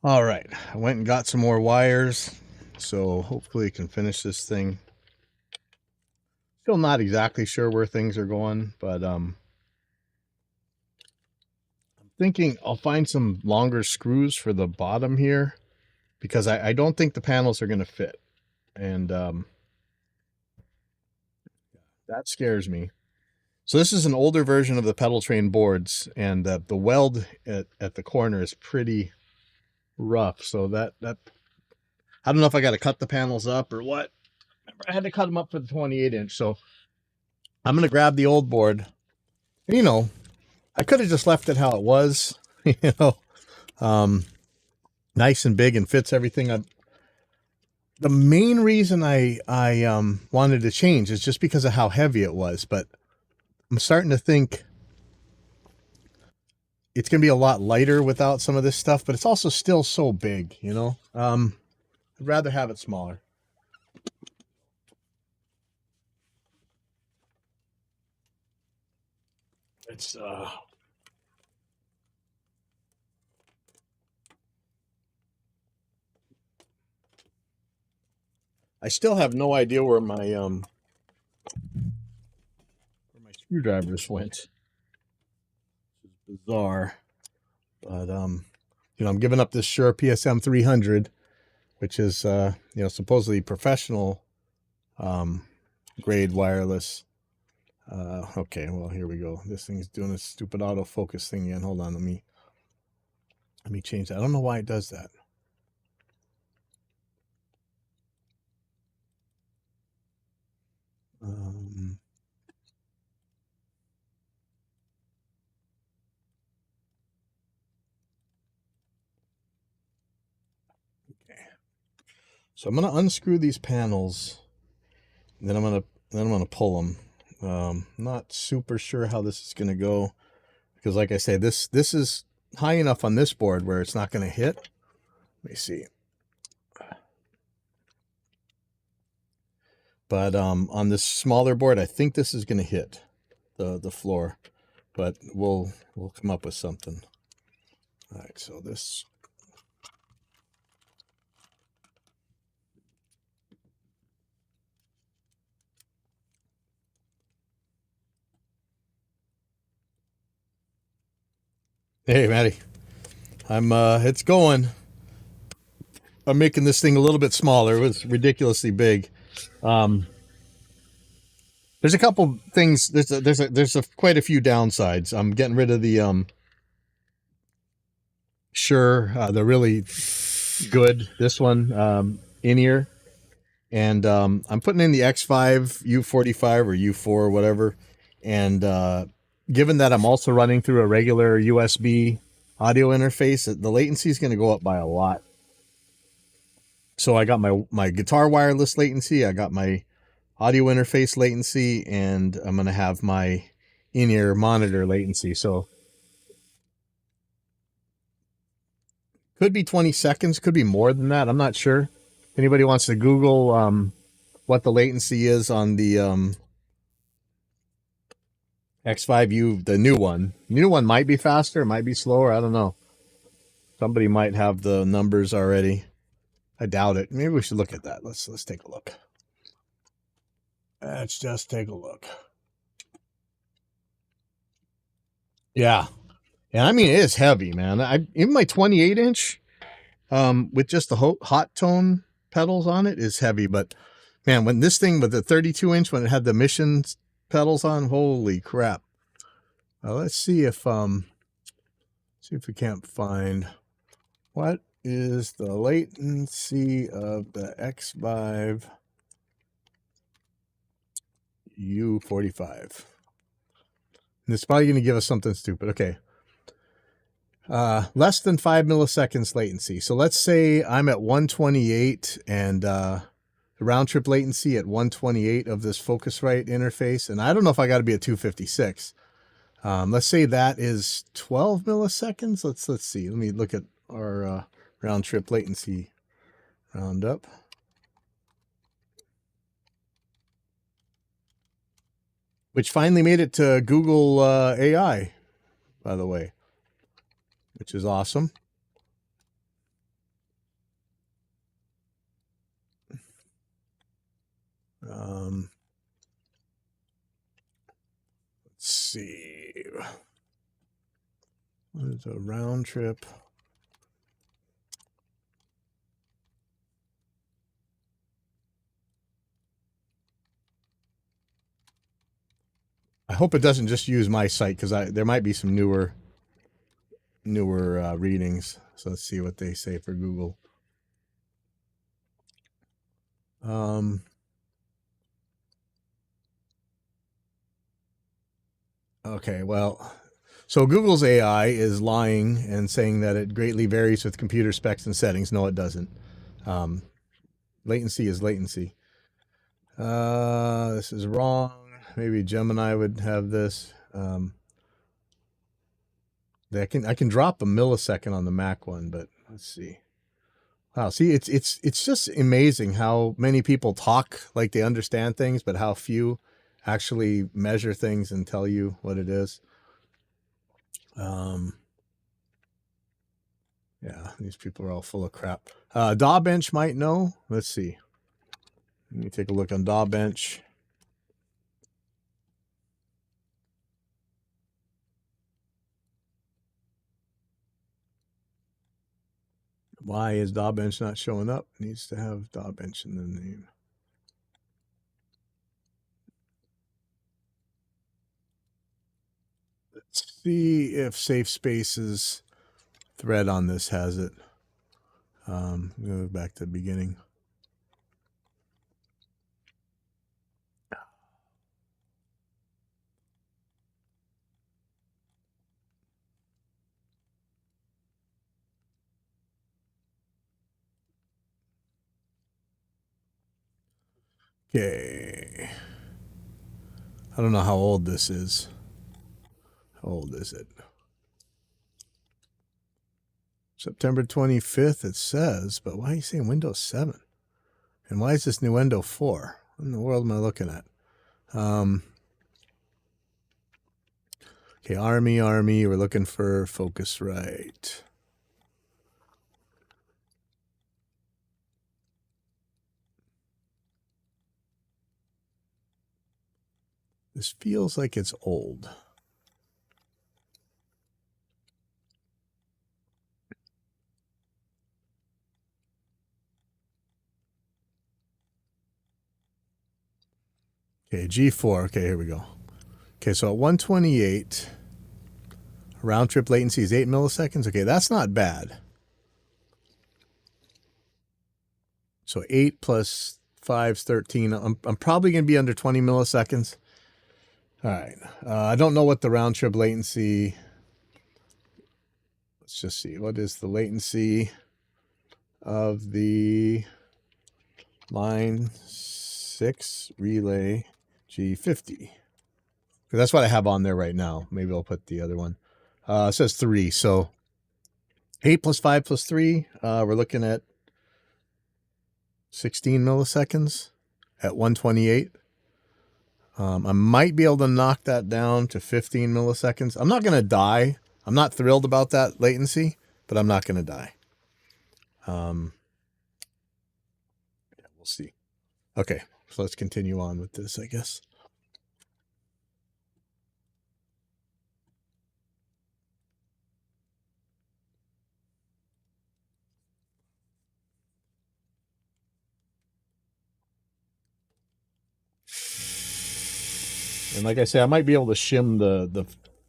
All right, I went and got some more wires, so hopefully I can finish this thing. Still not exactly sure where things are going, but I'm thinking I'll find some longer screws for the bottom here because I don't think the panels are going to fit, and that scares me. So this is an older version of the pedal train boards, and the weld at the corner is pretty rough. So that I don't know if I got to cut the panels up or what. Remember, I had to cut them up for the 28-inch, so I'm going to grab the old board. You know, I could have just left it how it was, you know, nice and big and fits everything. The main reason I wanted to change is just because of how heavy it was, but I'm starting to think it's going to be a lot lighter without some of this stuff, but it's also still so big, you know. I'd rather have it smaller. It's I still have no idea where my screwdrivers went. This is bizarre. But you know, I'm giving up this Shure PSM 300, which is you know, supposedly professional grade wireless. Okay, well, here we go. This thing's doing a stupid autofocus thing again. Hold on, let me change that. I don't know why it does that. Okay. So I'm gonna unscrew these panels, and then I'm gonna pull them. Not super sure how this is gonna go, because like I say, this is high enough on this board where it's not gonna hit. Let me see. But on this smaller board, I think this is gonna hit the floor, but we'll come up with something. All right, so this. Hey, Maddie. I'm it's going. I'm making this thing a little bit smaller. It was ridiculously big. There's a couple things. There's quite a few downsides. I'm getting rid of the Shure, the really good, this one, in-ear, and I'm putting in the X5 U45 or U4 whatever, and given that I'm also running through a regular USB audio interface, the latency is going to go up by a lot. So I got my guitar wireless latency, I got my audio interface latency, and I'm going to have my in-ear monitor latency. So could be 20 seconds, could be more than that. I'm not sure. If anybody wants to Google what the latency is on the X5U, the new one. The new one might be faster, it might be slower. I don't know. Somebody might have the numbers already. I doubt it. Maybe we should look at that. Let's take a look. Let's just take a look. Yeah. And I mean, it is heavy, man. Even my 28-inch with just the hot tone pedals on it is heavy. But man, when this thing with the 32-inch, when it had the Mission pedals on, holy crap. Let's see if we can't find what is the latency of the X5 U45. And it's probably going to give us something stupid. Okay. Less than 5 milliseconds latency. So let's say I'm at 128 and the round trip latency at 128 of this Focusrite interface. And I don't know if I got to be at 256. Let's say that is 12 milliseconds. Let's see. Let me look at our round trip latency roundup. Which finally made it to Google AI, by the way, which is awesome. Let's see. What is a round trip? I hope it doesn't just use my site, because there might be some newer readings. So let's see what they say for Google. Okay, well, so Google's AI is lying and saying that it greatly varies with computer specs and settings. No, it doesn't. Latency is latency. This is wrong. Maybe Gemini would have this. I can drop a millisecond on the Mac one, but let's see. Wow, see, it's just amazing how many people talk like they understand things, but how few actually measure things and tell you what it is. Yeah, these people are all full of crap. DawBench might know. Let's see. Let me take a look on DawBench. Why is DawBench not showing up? It needs to have DawBench in the name. Let's see if Safe Spaces thread on this has it. Go back to the beginning. Okay. I don't know how old this is. How old is it? September 25th, it says, but why are you saying Windows 7? And why is this Nuendo 4? What in the world am I looking at? Okay, Army, we're looking for Focusrite. This feels like it's old. Okay, G4. Okay, here we go. Okay, so at 128, round trip latency is 8 milliseconds. Okay, that's not bad. So 8 plus 5 is 13. I'm probably going to be under 20 milliseconds. All right. I don't know what the round trip latency. Let's just see. What is the latency of the line 6 relay G50? That's what I have on there right now. Maybe I'll put the other one. It says 3. So 8 plus 5 plus 3. We're looking at 16 milliseconds at 128. I might be able to knock that down to 15 milliseconds. I'm not going to die. I'm not thrilled about that latency, but I'm not going to die. Yeah, we'll see. Okay, so let's continue on with this, I guess. And like I say, I might be able to shim the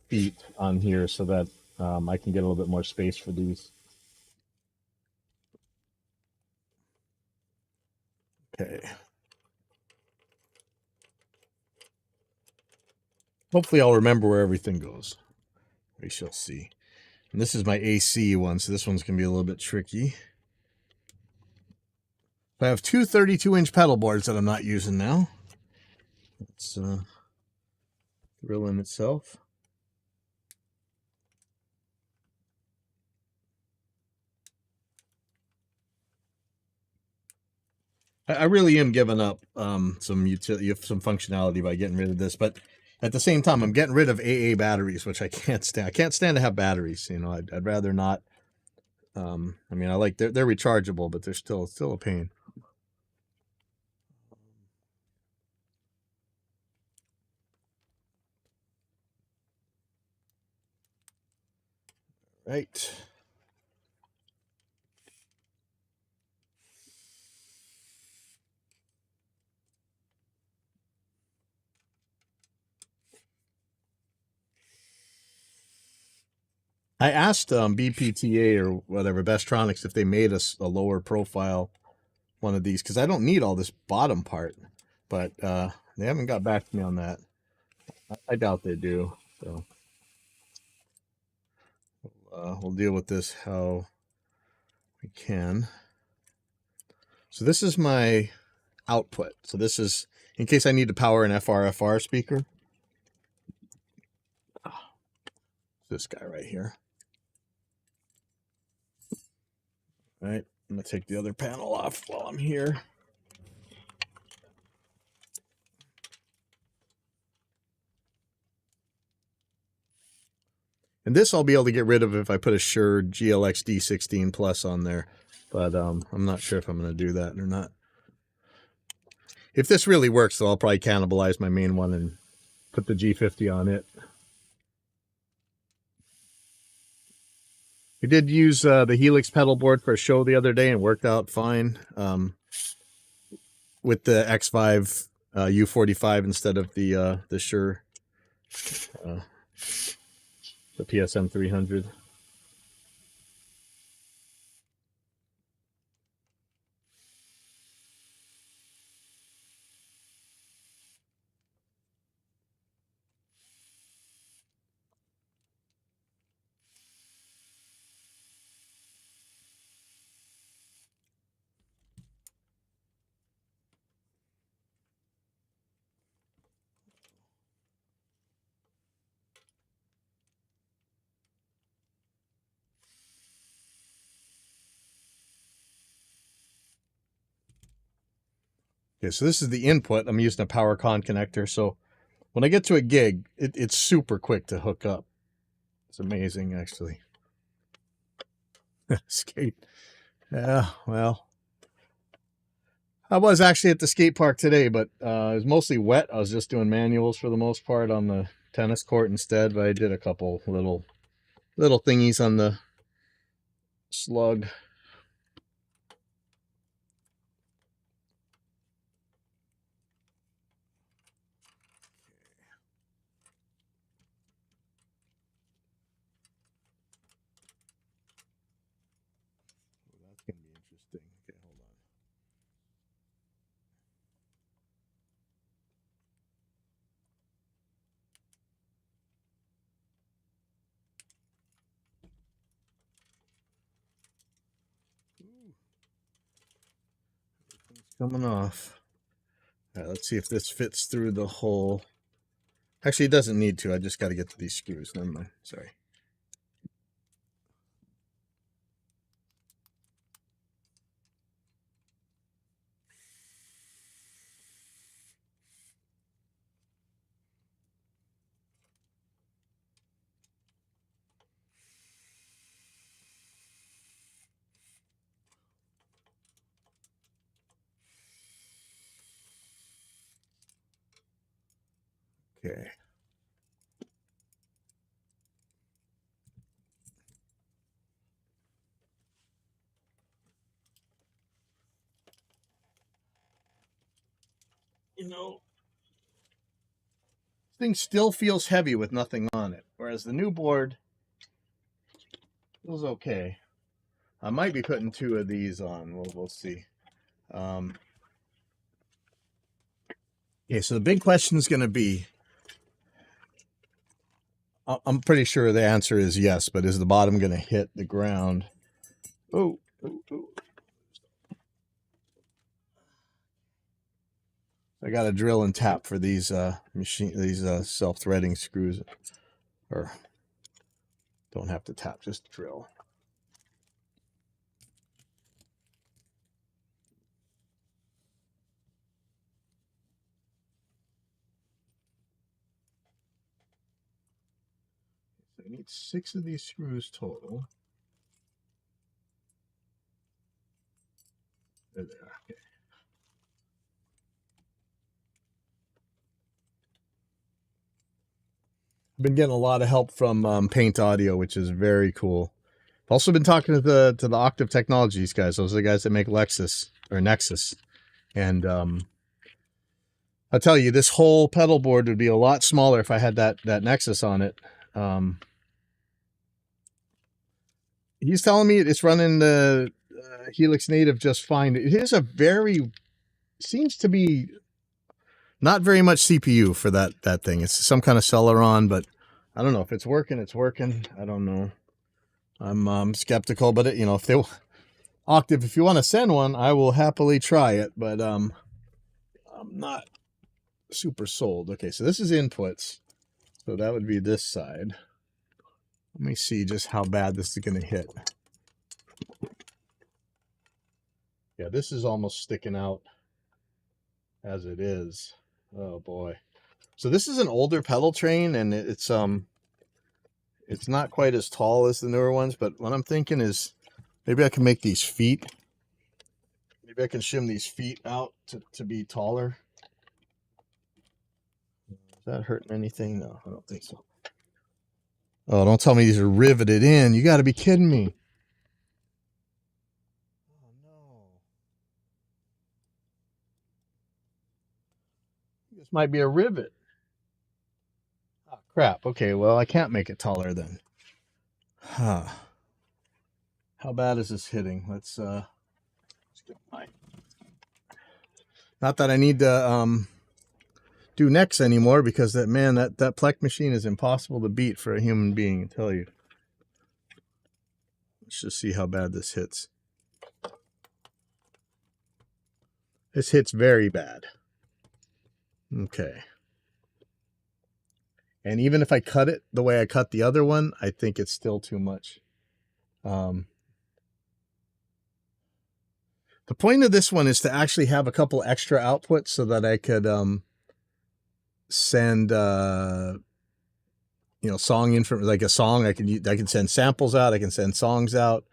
feet on here so that I can get a little bit more space for these. Okay. Hopefully I'll remember where everything goes. We shall see. And this is my AC one, so this one's going to be a little bit tricky. I have two 32-inch pedal boards that I'm not using now. It's drill in itself. I really am giving up some functionality by getting rid of this, but at the same time, I'm getting rid of AA batteries, which I can't stand. I can't stand to have batteries. You know, I'd rather not. I mean, I like they're rechargeable, but they're still a pain. Right. I asked BPTA or whatever, Bestronics, if they made us a lower profile one of these, because I don't need all this bottom part, but they haven't got back to me on that. I doubt they do. So we'll deal with this how we can. So this is my output. So this is in case I need to power an FR speaker. This guy right here. All right, I'm gonna take the other panel off while I'm here. And this I'll be able to get rid of if I put a Shure GLX D16 Plus on there. But I'm not sure if I'm going to do that or not. If this really works, though, I'll probably cannibalize my main one and put the G50 on it. I did use the Helix pedalboard for a show the other day and worked out fine with the X5 U45 instead of the Shure, the PSM 300. Okay, so this is the input. I'm using a PowerCon connector. So when I get to a gig, it's super quick to hook up. It's amazing, actually. Skate. Yeah, well, I was actually at the skate park today, but it was mostly wet. I was just doing manuals for the most part on the tennis court instead, but I did a couple little thingies on the slug. That's going to be interesting. Okay, hold on. Everything's coming off. All right, let's see if this fits through the hole. Actually, it doesn't need to. I just got to get to these screws. Never mind. Sorry. Okay. You know, this thing still feels heavy with nothing on it, whereas the new board feels okay. I might be putting two of these on. We'll see. Okay, so the big question is going to be, I'm pretty sure the answer is yes, but is the bottom going to hit the ground? Oh. I got to drill and tap for these self-threading screws, or don't have to tap, just drill. So I need 6 of these screws total. There they are. Okay. I've been getting a lot of help from Paint Audio, which is very cool. Also been talking to the Octave Technologies guys. Those are the guys that make Lexus or Nexus. And I'll tell you, this whole pedal board would be a lot smaller if I had that Nexus on it. He's telling me it's running the Helix Native just fine. It is a very, seems to be not very much CPU for that thing. It's some kind of Celeron, but I don't know if it's working. It's working. I don't know. I'm skeptical, but you know, if they Octave, if you want to send one, I will happily try it. But I'm not super sold. Okay, so this is inputs, so that would be this side. Let me see just how bad this is going to hit. Yeah, this is almost sticking out as it is. Oh boy. So this is an older pedal train, and it's not quite as tall as the newer ones, but what I'm thinking is maybe I can make these feet. Maybe I can shim these feet out to be taller. Is that hurting anything? No, I don't think so. Oh, don't tell me these are riveted in. You got to be kidding me. Oh, no. This might be a rivet. Oh, crap. Okay, well, I can't make it taller then. Huh. How bad is this hitting? Let's get my... Not that I need to do necks anymore, because that Plek machine is impossible to beat for a human being, I tell you. Let's just see how bad this hits. This hits very bad. Okay. And even if I cut it the way I cut the other one, I think it's still too much. The point of this one is to actually have a couple extra outputs so that I could send you know, song info, like a song. I can send samples out. I can send songs out.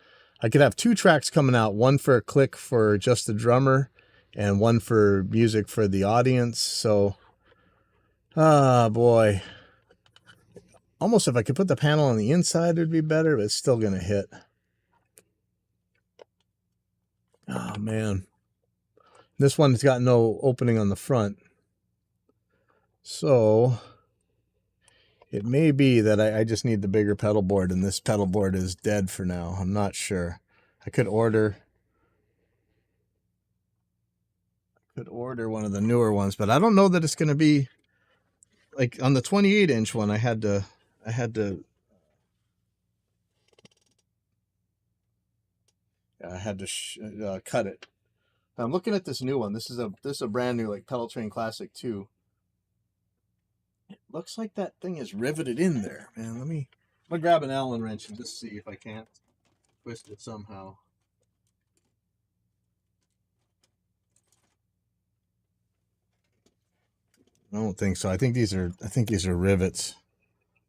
I could have 2 tracks coming out, one for a click for just the drummer and one for music for the audience. So, boy, almost if I could put the panel on the inside, it'd be better, but it's still going to hit. Oh, man. This one's got no opening on the front. So it may be that I just need the bigger pedal board, and this pedal board is dead for now. I'm not sure. I could order one of the newer ones, but I don't know that it's going to be like on the 28-inch one. I had to cut it. I'm looking at this new one. This is a brand new, like, Pedal Train Classic 2. It looks like that thing is riveted in there, man. I'm gonna grab an Allen wrench and just see if I can't twist it somehow. I don't think so. I think these are rivets.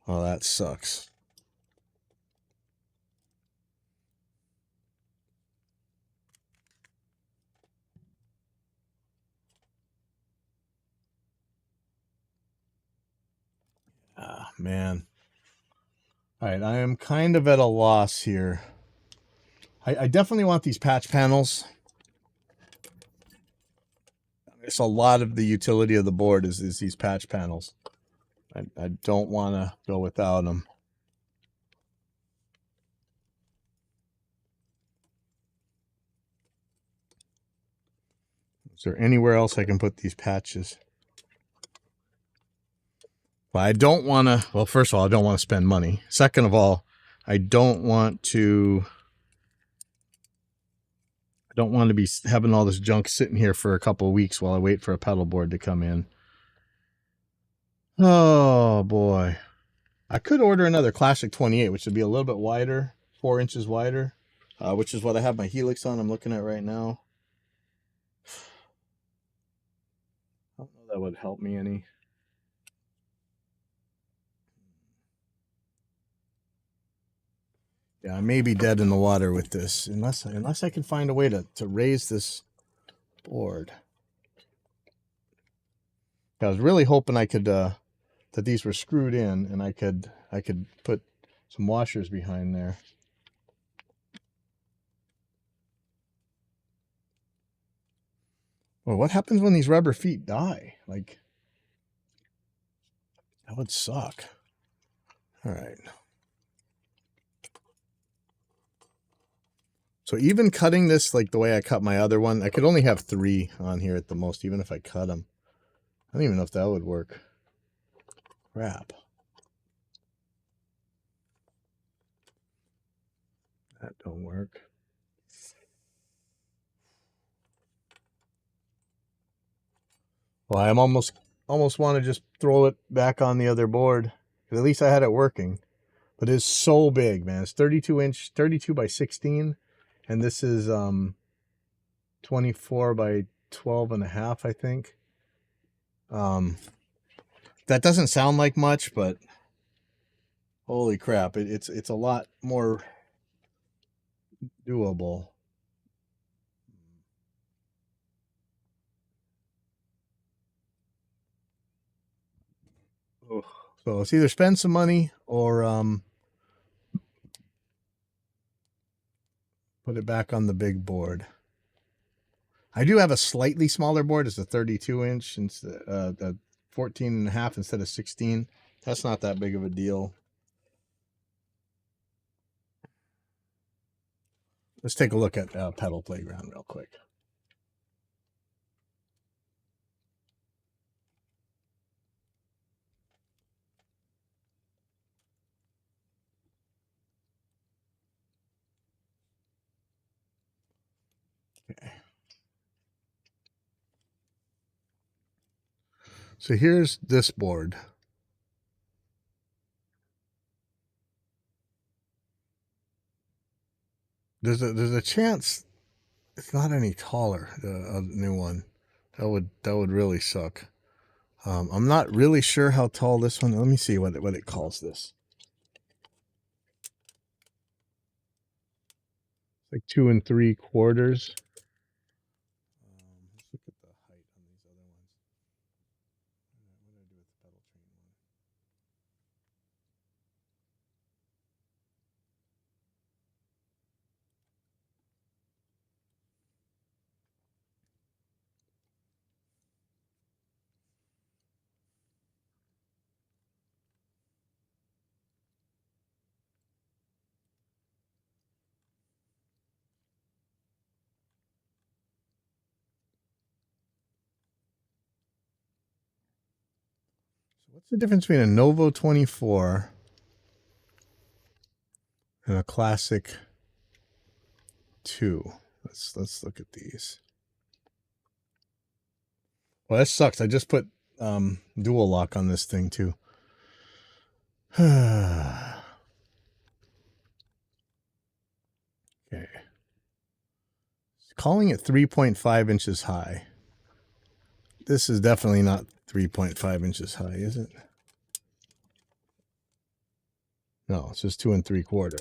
Oh, that sucks. Ah, man. All right, I am kind of at a loss here. I definitely want these patch panels. It's a lot of the utility of the board is these patch panels. I don't want to go without them. Is there anywhere else I can put these patches? Well, I don't want to, well, first of all, I don't want to spend money. Second of all, I don't want to be having all this junk sitting here for a couple of weeks while I wait for a pedal board to come in. Oh, boy. I could order another Classic 28, which would be a little bit wider, 4 inches wider, which is what I have my Helix on. I'm looking at right now. I don't know that would help me any. Yeah, I may be dead in the water with this, unless I can find a way to raise this board. I was really hoping I could that these were screwed in, and I could put some washers behind there. Well, what happens when these rubber feet die? Like, that would suck. All right. So even cutting this like the way I cut my other one, I could only have 3 on here at the most, even if I cut them. I don't even know if that would work. Crap. That don't work. Well, I'm almost want to just throw it back on the other board. At least I had it working. But it's so big, man. It's 32 by 16. And this is 24 by 12 and a half, I think. That doesn't sound like much, but holy crap, it's a lot more doable. Ugh. So it's either spend some money or put it back on the big board. I do have a slightly smaller board. It's a 32 inch instead the 14 and a half instead of 16. That's not that big of a deal. Let's take a look at Pedal Playground real quick. Okay. So here's this board. There's a chance it's not any taller. The new one, that would really suck. I'm not really sure how tall this one. Let me see what it calls this. Like 2 3/4. Let's look at the height on these other ones. What did I do with the pedal train one? So what's the difference between a Novo 24 and a Classic 2? Let's look at these. Well, that sucks. I just put dual lock on this thing too. Okay. Calling it 3.5 inches high. This is definitely not 3.5 inches high, is it? No, it's just 2 3/4.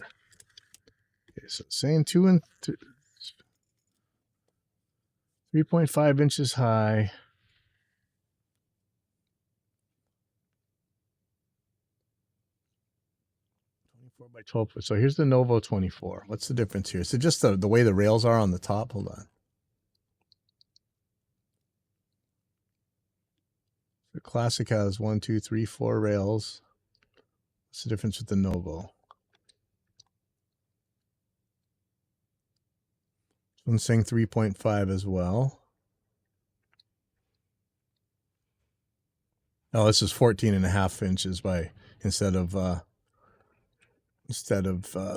Okay, so saying 3.5 inches high. By 12. So here's the Novo 24. What's the difference here? Is it just the way the rails are on the top? Hold on. The Classic has 1, 2, 3, 4 rails. What's the difference with the Novo? This one's saying 3.5 as well. Oh, this is 14 and a half inches by instead of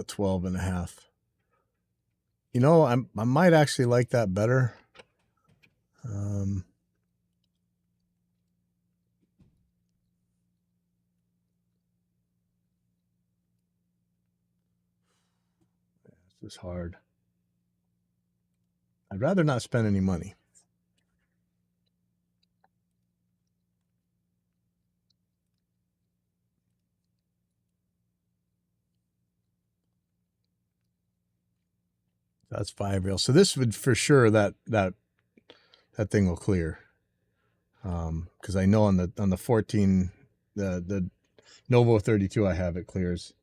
12 and a half. You know, I might actually like that better. This is hard. I'd rather not spend any money. That's 5 rails. So this would for sure that thing will clear. Because I know on the 14, the Novo 32 I have, it clears.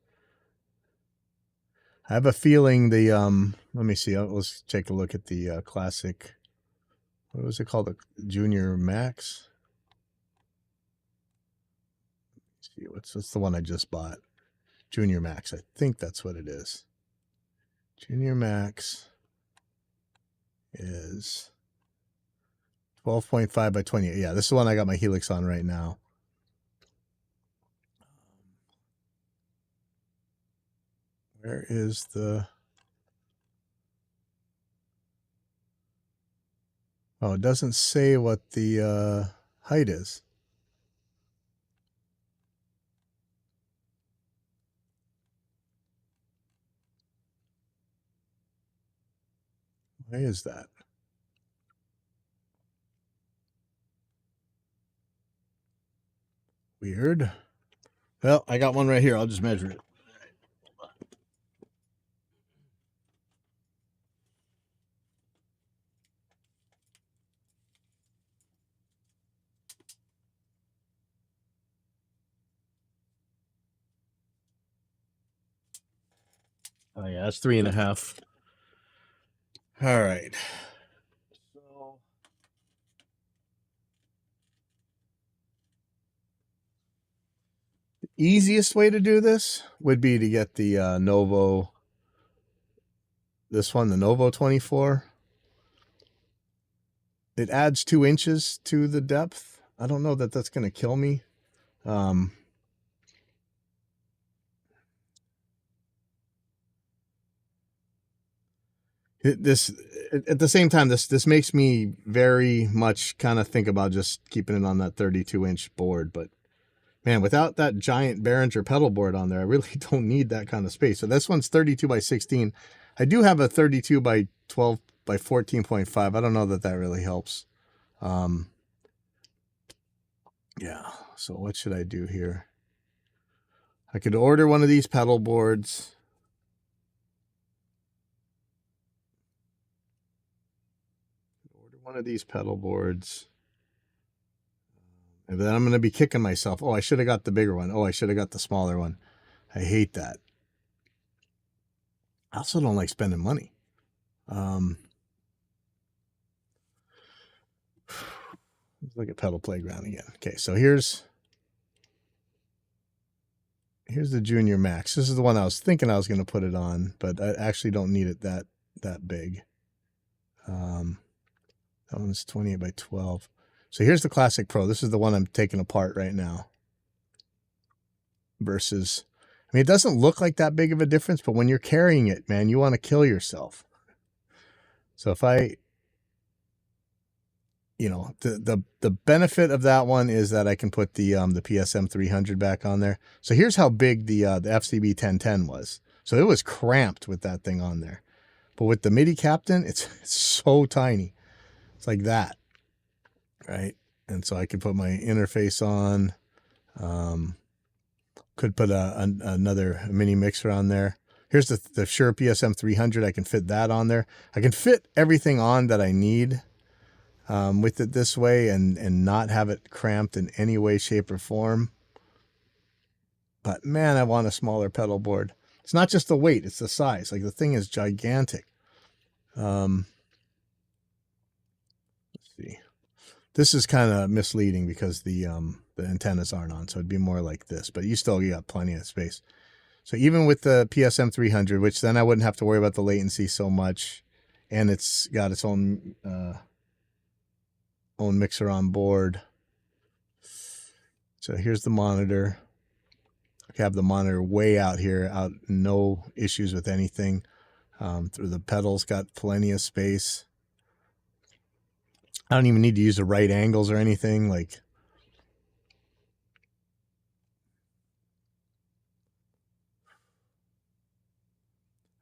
I have a feeling the let me see. Let's take a look at the Classic what was it called? The Junior Max? Let's see, what's the one I just bought? Junior Max. I think that's what it is. Junior Max is 12.5 by 28. Yeah, this is the one I got my Helix on right now. Where is the... Oh, it doesn't say what the height is. Why is that? Weird. Well, I got one right here. I'll just measure it. Oh yeah, that's 3.5. All right. So the easiest way to do this would be to get the Novo. This one, the Novo 24. It adds 2 inches to the depth. I don't know that that's going to kill me. This at the same time, this makes me very much kind of think about just keeping it on that 32-inch board. But man, without that giant Behringer pedal board on there, I really don't need that kind of space. So this one's 32 by 16. I do have a 32 by 12 by 14.5. I don't know that that really helps. Yeah, so what should I do here? I could order one of these pedal boards. One of these pedal boards. And then I'm going to be kicking myself. Oh, I should have got the bigger one. Oh, I should have got the smaller one. I hate that. I also don't like spending money. Let's look at Pedal Playground again. Okay, so here's the Junior Max. This is the one I was thinking I was going to put it on, but I actually don't need it that big. That one's 28 by 12. So here's the Classic Pro. This is the one I'm taking apart right now. Versus, I mean, it doesn't look like that big of a difference, but when you're carrying it, man, you want to kill yourself. So if I, you know, the benefit of that one is that I can put the PSM 300 back on there. So here's how big the FCB 1010 was. So it was cramped with that thing on there. But with the MIDI Captain, it's so tiny. It's like that, right? And so I could put my interface on. Could put another mini mixer on there. Here's the Shure PSM 300. I can fit that on there. I can fit everything on that I need with it this way and not have it cramped in any way, shape, or form. But man, I want a smaller pedal board. It's not just the weight, it's the size. Like the thing is gigantic. Let's see. This is kind of misleading because the antennas aren't on, so it'd be more like this, but you got plenty of space. So even with the PSM 300, which then I wouldn't have to worry about the latency so much, and it's got its own mixer on board. So here's the monitor. I have the monitor way out here, no issues with anything. Through the pedals, got plenty of space. I don't even need to use the right angles or anything. Like,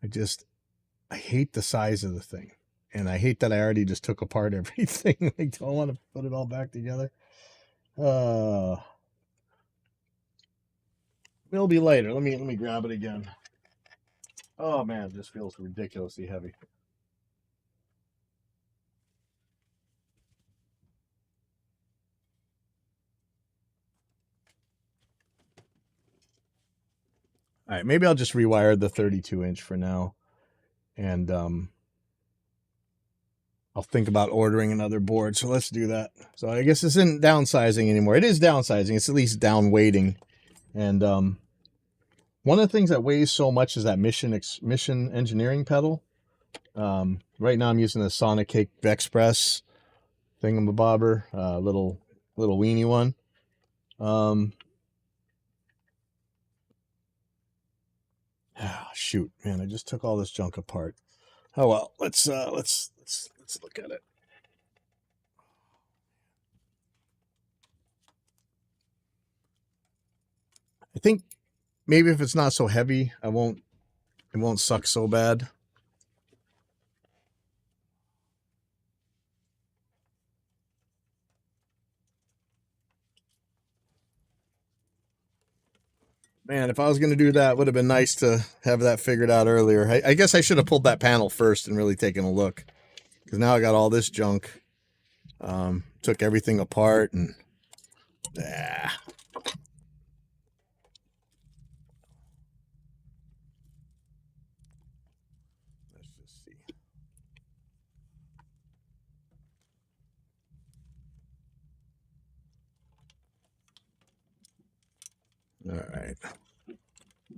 I hate the size of the thing. And I hate that I already just took apart everything. I don't want to put it all back together. It'll be later. Let me grab it again. Oh man, this feels ridiculously heavy. All right, maybe I'll just rewire the 32-inch for now. And I'll think about ordering another board. So let's do that. So I guess this isn't downsizing anymore. It is downsizing. It's at least down weighting. And one of the things that weighs so much is that mission engineering pedal. Right now I'm using the Sonic Cake Express thingamabobber, little weenie one. Shoot, man, I just took all this junk apart. Oh well, let's look at it. I think maybe if it's not so heavy, it won't suck so bad. Man, if I was going to do that, would have been nice to have that figured out earlier. I guess I should have pulled that panel first and really taken a look, because now I got all this junk. Took everything apart and let's just see. All right.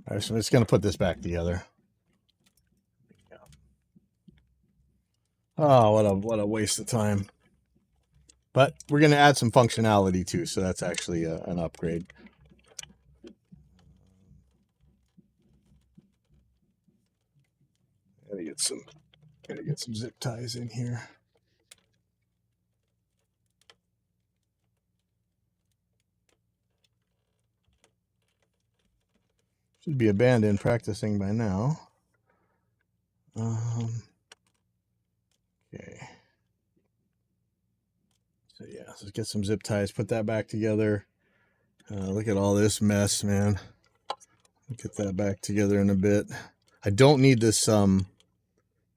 All right, so I'm just going to put this back together. Oh, what a waste of time. But we're going to add some functionality too, so that's actually an upgrade. Gotta get some zip ties in here. Should be abandoned practicing by now. Okay. So yeah, let's get some zip ties, put that back together. Look at all this mess, man. I'll get that back together in a bit. I don't need this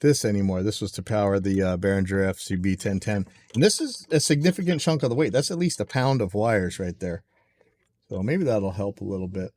this anymore. This was to power the Behringer FCB 1010. And this is a significant chunk of the weight. That's at least a pound of wires right there. So maybe that'll help a little bit.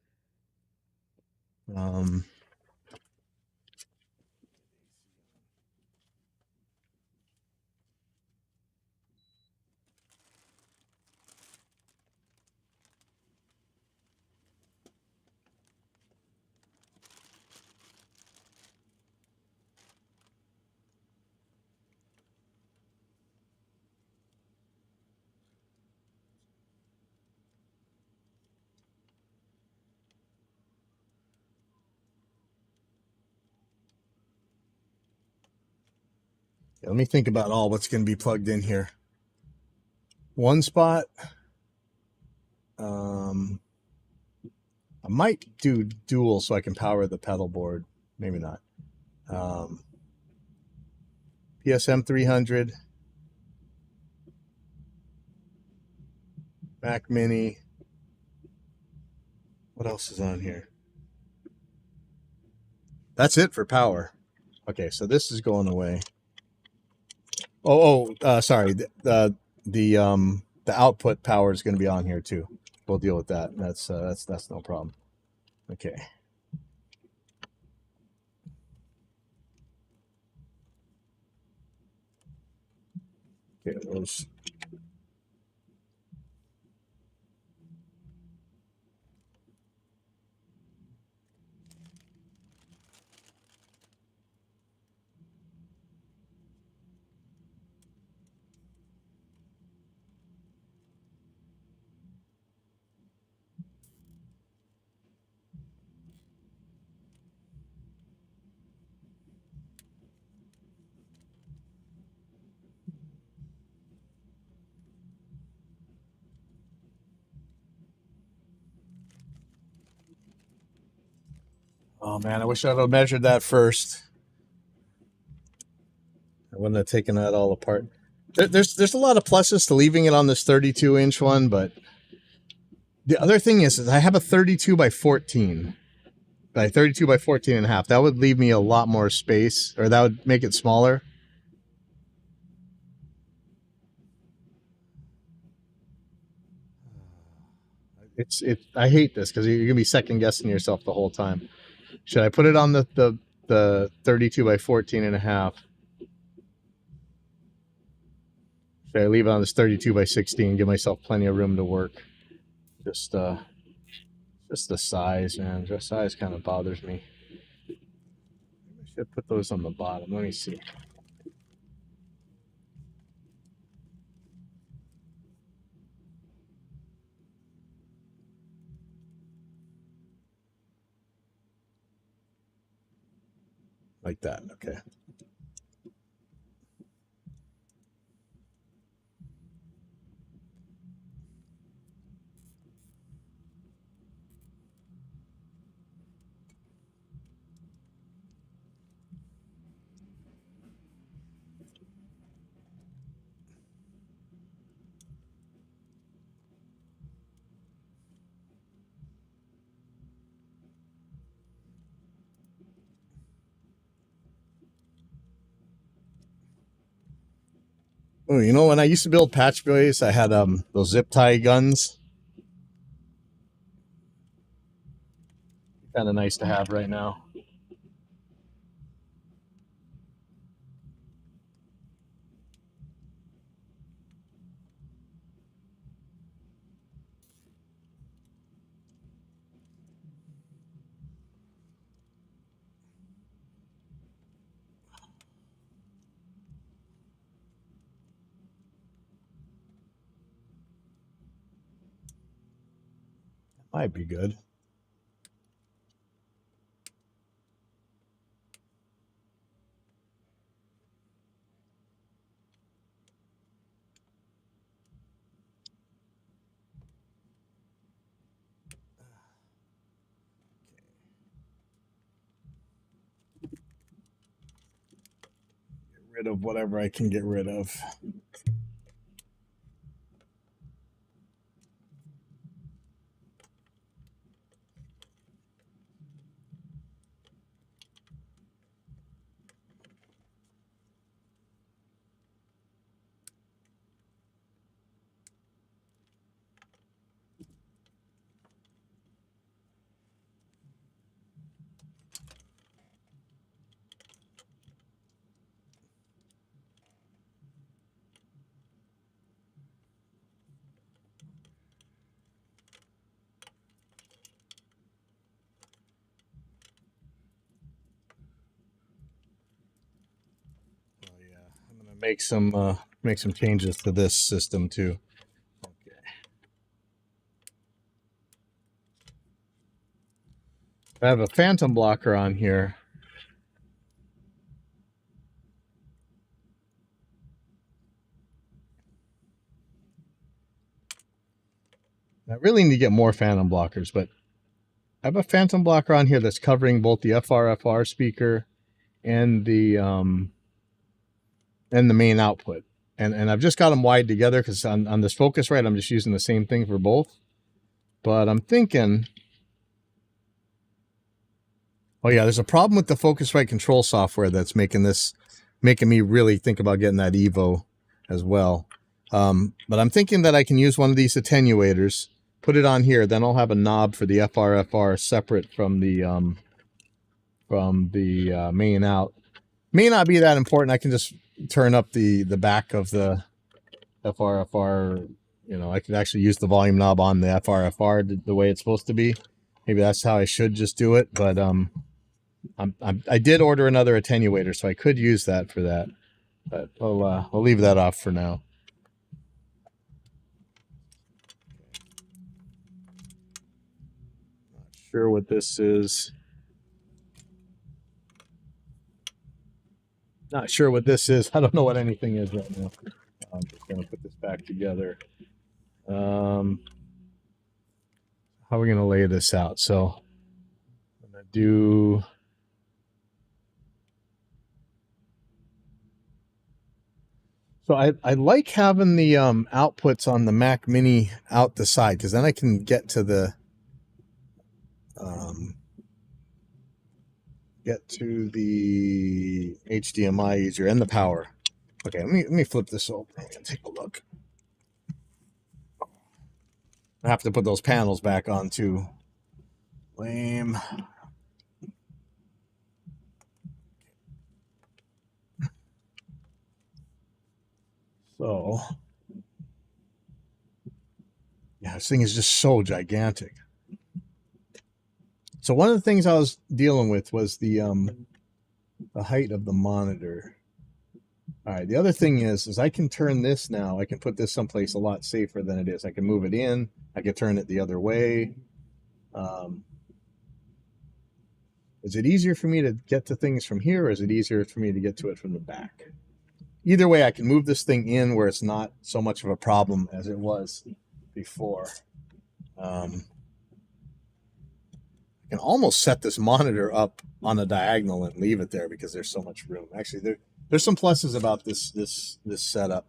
Let me think about all what's going to be plugged in here. One spot. I might do dual so I can power the pedal board. Maybe not. PSM 300. Mac Mini. What else is on here? That's it for power. Okay, so this is going away. Sorry. The output power is going to be on here too. We'll deal with that. That's no problem. Okay. Okay, those. Oh man, I wish I'd have measured that first. I wouldn't have taken that all apart. There's a lot of pluses to leaving it on this 32-inch one, but the other thing is I have a 32 by 14. By 32 by 14 and a half. That would leave me a lot more space, or that would make it smaller. I hate this because you're gonna be second guessing yourself the whole time. Should I put it on the 32 by 14 and a half? Should I leave it on this 32 by 16? Give myself plenty of room to work. Just the size, man. The size kind of bothers me. I should put those on the bottom. Let me see. Like that. Okay. Oh, you know, when I used to build patch boys, I had those zip tie guns. Kind of nice to have right now. Might be good. Get rid of whatever I can get rid of. Make some changes to this system too. Okay. I have a phantom blocker on here. I really need to get more phantom blockers, but I have a phantom blocker on here that's covering both the FR speaker and the main output. And I've just got them wired together because on this Focusrite, I'm just using the same thing for both. But I'm thinking, oh yeah, there's a problem with the Focusrite control software that's making me really think about getting that Evo as well. But I'm thinking that I can use one of these attenuators, put it on here, then I'll have a knob for the FR separate from the main out. May not be that important. I can just turn up the back of the FR. You know, I could actually use the volume knob on the FR the way it's supposed to be. Maybe that's how I should just do it. But I did order another attenuator, so I could use that for that. But I'll leave that off for now. Not sure what this is. Not sure what this is. I don't know what anything is right now. I'm just going to put this back together. How are we going to lay this out? So I'm going to do... So I like having the outputs on the Mac Mini out the side, because then I can get to the HDMI easier and the power. Okay, let me flip this over and take a look. I have to put those panels back on too. Lame. So, yeah, this thing is just so gigantic. So one of the things I was dealing with was the height of the monitor. All right, the other thing is I can turn this now. I can put this someplace a lot safer than it is. I can move it in. I can turn it the other way. Is it easier for me to get to things from here, or is it easier for me to get to it from the back? Either way, I can move this thing in where it's not so much of a problem as it was before. I can almost set this monitor up on a diagonal and leave it there because there's so much room. Actually, there's some pluses about this setup.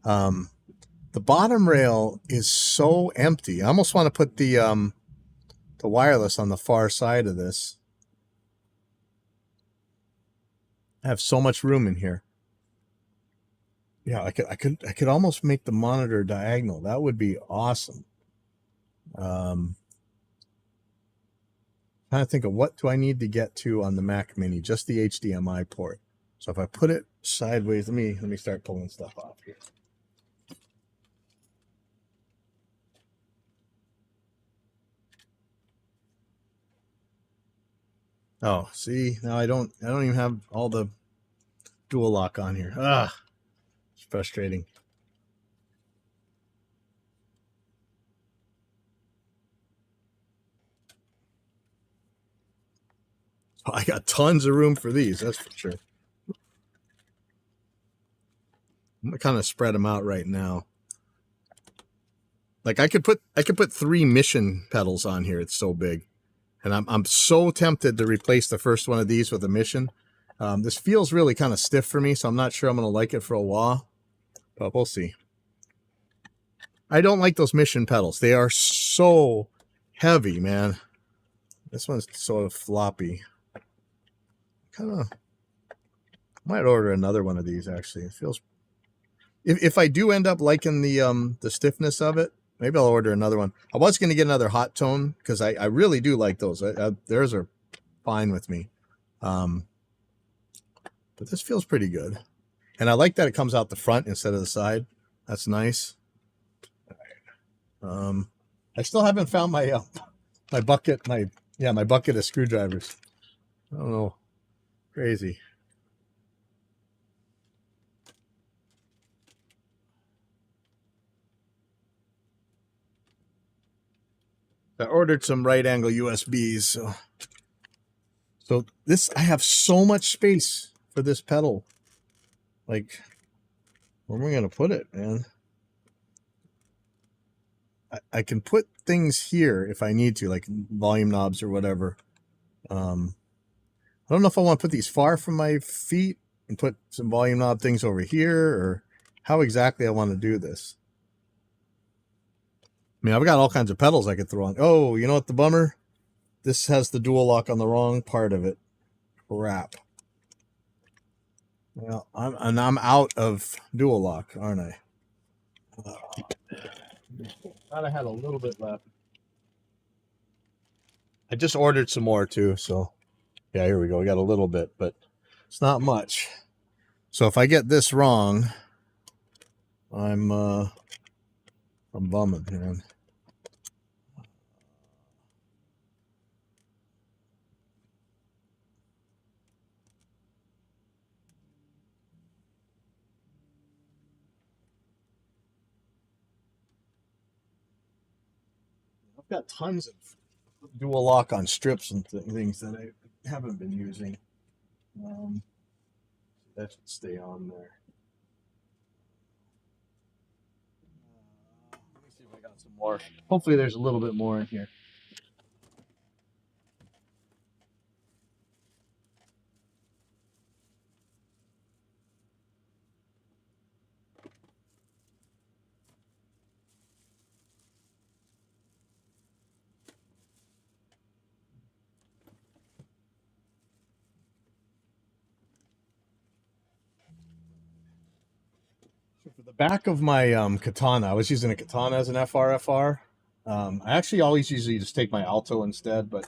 The bottom rail is so empty. I almost want to put the wireless on the far side of this. I have so much room in here. Yeah, I could almost make the monitor diagonal. That would be awesome. Trying to think of what do I need to get to on the Mac Mini, just the HDMI port. So if I put it sideways, let me start pulling stuff off here. Oh, see, now I don't even have all the dual lock on here. Ah, it's frustrating. Oh, I got tons of room for these, that's for sure. I'm gonna kind of spread them out right now. Like I could put 3 Mission pedals on here. It's so big. And I'm so tempted to replace the first one of these with a Mission. This feels really kind of stiff for me, so I'm not sure I'm going to like it for a while. But we'll see. I don't like those Mission pedals. They are so heavy, man. This one's sort of floppy. Might order another one of these, actually. It feels... If I do end up liking the stiffness of it, maybe I'll order another one. I was going to get another hot tone because I really do like those. Theirs are fine with me. But this feels pretty good. And I like that it comes out the front instead of the side. That's nice. I still haven't found my my bucket of screwdrivers. I don't know. Crazy. I ordered some right angle USBs, so this, I have so much space for this pedal. Like, where am I gonna put it, man? I can put things here if I need to, like volume knobs or whatever. I don't know if I want to put these far from my feet and put some volume knob things over here, or how exactly I want to do this. I mean, I've got all kinds of pedals I could throw on. Oh, you know what the bummer? This has the dual lock on the wrong part of it. Crap. Well, I'm out of dual lock, aren't I? Thought I had a little bit left. I just ordered some more too, so yeah, here we go. We got a little bit, but it's not much. So if I get this wrong, I'm bumming, man. I've got tons of dual lock on strips and things that I haven't been using. That should stay on there. Let me see if I got some more. Hopefully there's a little bit more in here. For the back of my Katana, I was using a Katana as an FRFR. I actually always usually just take my Alto instead, but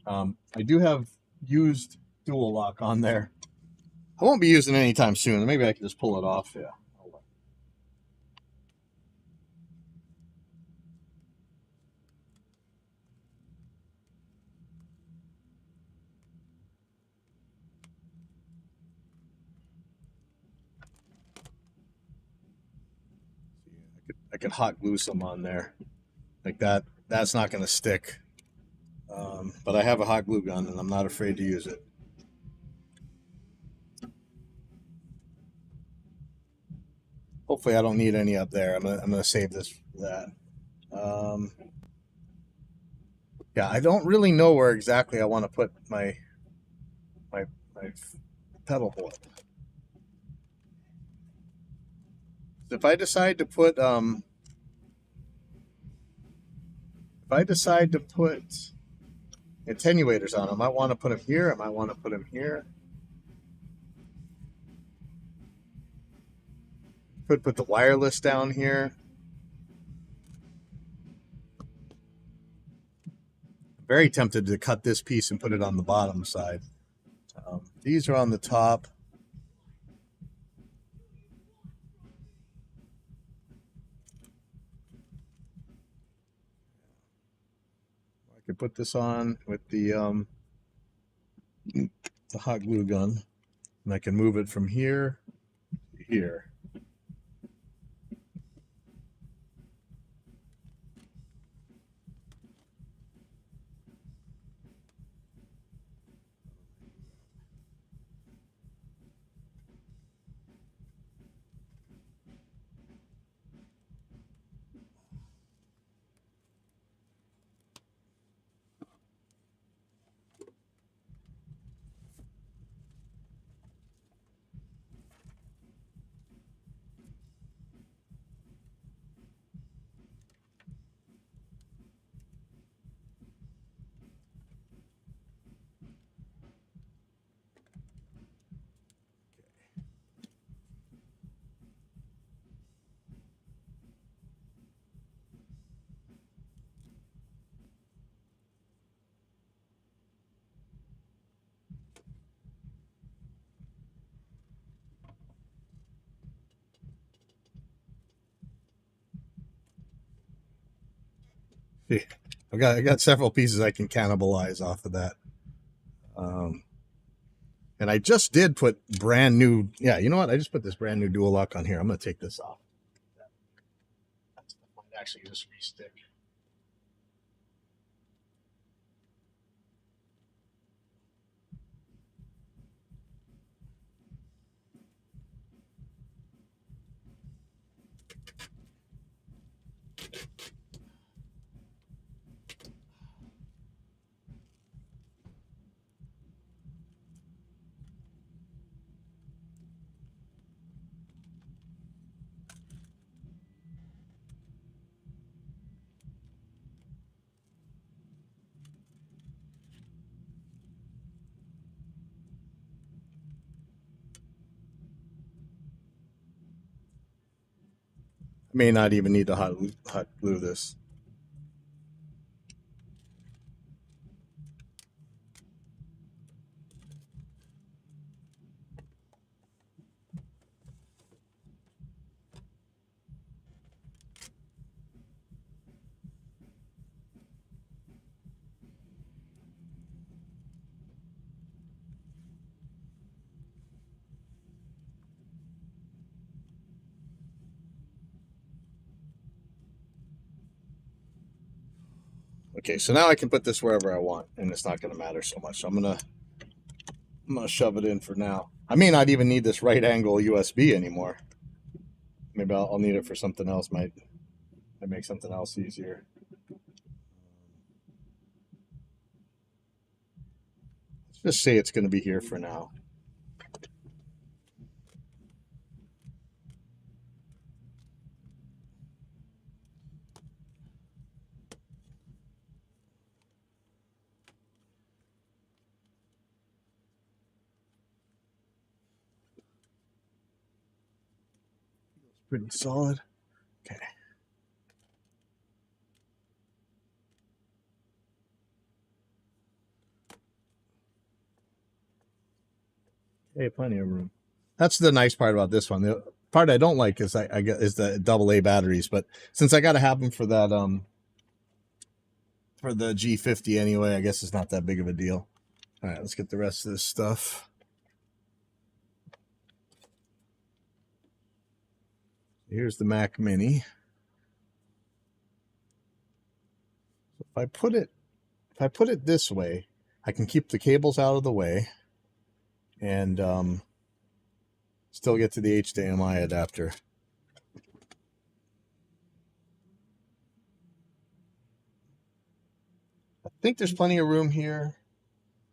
I do have used dual lock on there. I won't be using it anytime soon. Maybe I can just pull it off. Yeah. I could hot glue some on there like that. That's not going to stick. But I have a hot glue gun and I'm not afraid to use it. Hopefully I don't need any up there. I'm gonna save this for that. Yeah, I don't really know where exactly I want to put my pedal board. If I decide to put attenuators on them, I might want to put them here. I might want to put them here. Could put the wireless down here. Very tempted to cut this piece and put it on the bottom side. These are on the top. I could put this on with the hot glue gun, and I can move it from here to here. See, I got several pieces I can cannibalize off of that. And I just did put brand new. Yeah, you know what? I just put this brand new dual lock on here. I'm gonna take this off. That might actually just re-stick. May not even need to hot glue this. Okay, so now I can put this wherever I want, and it's not going to matter so much. So I'm gonna shove it in for now. I may not even need this right angle USB anymore. Maybe I'll need it for something else. Might make something else easier. Let's just say it's going to be here for now. Pretty solid. Okay. Hey, plenty of room. That's the nice part about this one. The part I don't like is I get is the AA batteries, but since I got to have them for that for the G50 anyway, I guess it's not that big of a deal. All right, let's get the rest of this stuff. Here's the Mac Mini. if I put it this way, I can keep the cables out of the way and still get to the HDMI adapter. I think there's plenty of room here.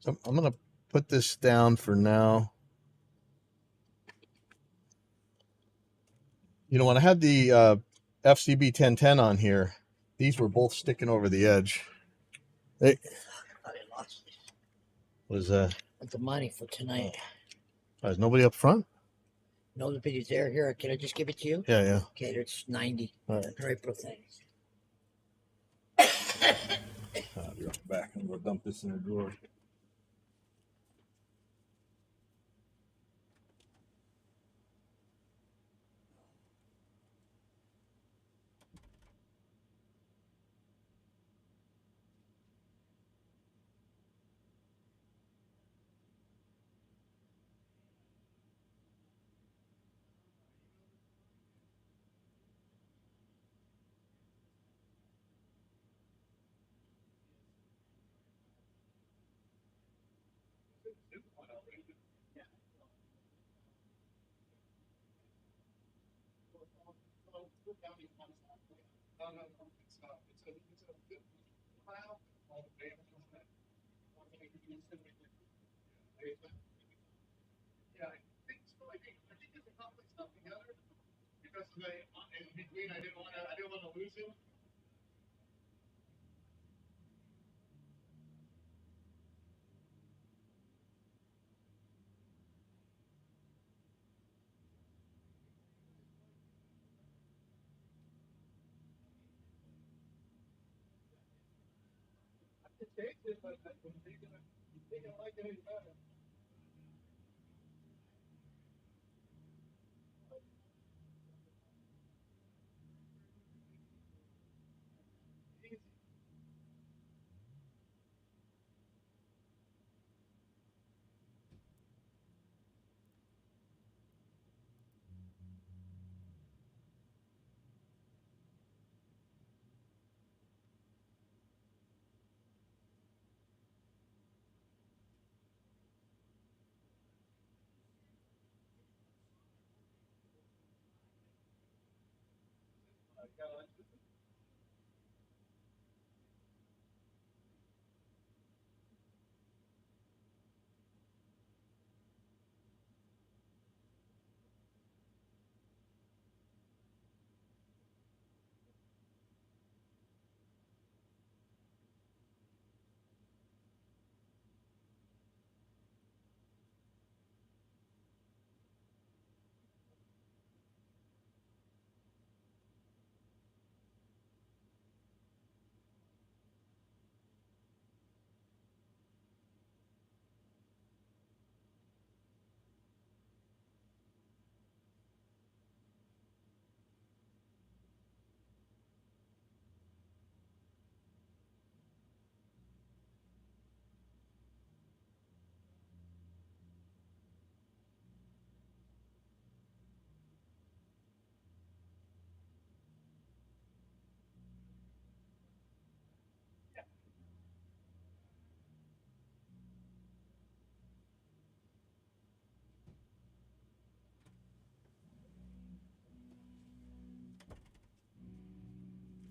So I'm going to put this down for now. You know, when I had the FCB 1010 on here, these were both sticking over the edge. They was the money for tonight. Is nobody up front? No, the video's there. Here, can I just give it to you? Yeah, yeah. Okay, it's 90. All right. Very pro thanks. I'll be right back. I'm going to dump this in a drawer.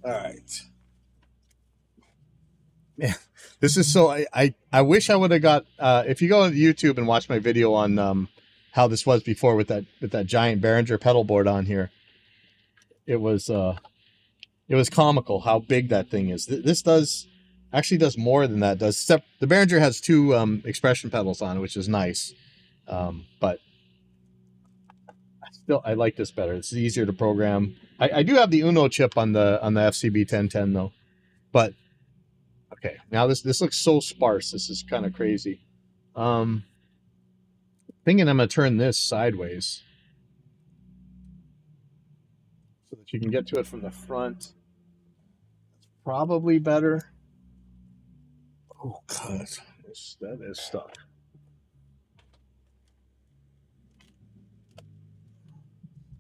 All right. Man, this is so. I wish I would have got. If you go on YouTube and watch my video on how this was before with that giant Behringer pedal board on here, it was comical how big that thing is. This actually does more than that does. Except the Behringer has two expression pedals on it, which is nice. But I like this better. It's easier to program. I do have the Uno chip on the FCB 1010 though, but. Okay, now this looks so sparse. This is kind of crazy. Thinking I'm gonna turn this sideways so that you can get to it from the front. That's probably better. Oh God, that is stuck.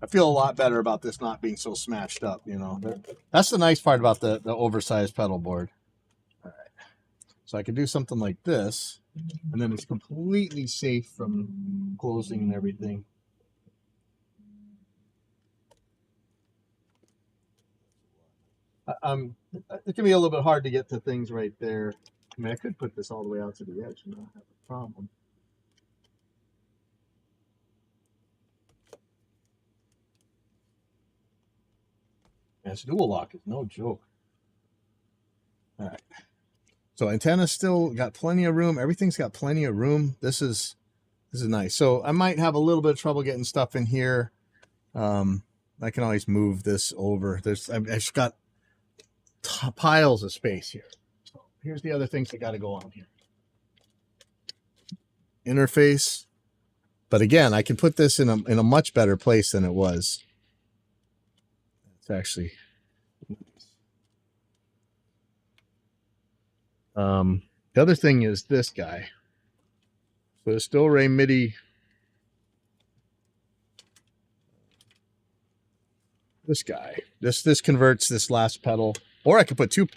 I feel a lot better about this not being so smashed up. You know, that's the nice part about the oversized pedal board. So I could do something like this, and then it's completely safe from closing and everything. It can be a little bit hard to get to things right there. I mean, I could put this all the way out to the edge and not have a problem. And this dual lock is no joke. All right. So antenna's still got plenty of room. Everything's got plenty of room. This is nice. So I might have a little bit of trouble getting stuff in here. I can always move this over. I've just got piles of space here. So here's the other things that got to go on here. Interface. But again, I can put this in a much better place than it was. It's actually the other thing is this guy. So the still Ray MIDI. This guy. This converts this last pedal. Or I could put two.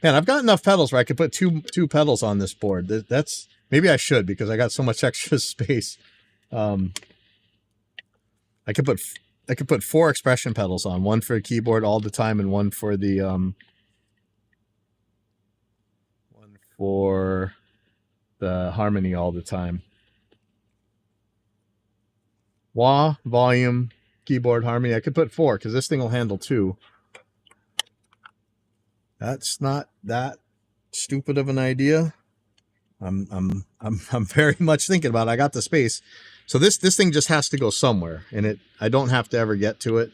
Man, I've got enough pedals where I could put two pedals on this board. That's maybe I should, because I got so much extra space. I could put 4 expression pedals on, one for a keyboard all the time, and one for the harmony all the time. Wah, volume, keyboard, harmony. I could put 4 because this thing will handle 2. That's not that stupid of an idea. I'm very much thinking about it. I got the space. So this thing just has to go somewhere, and I don't have to ever get to it.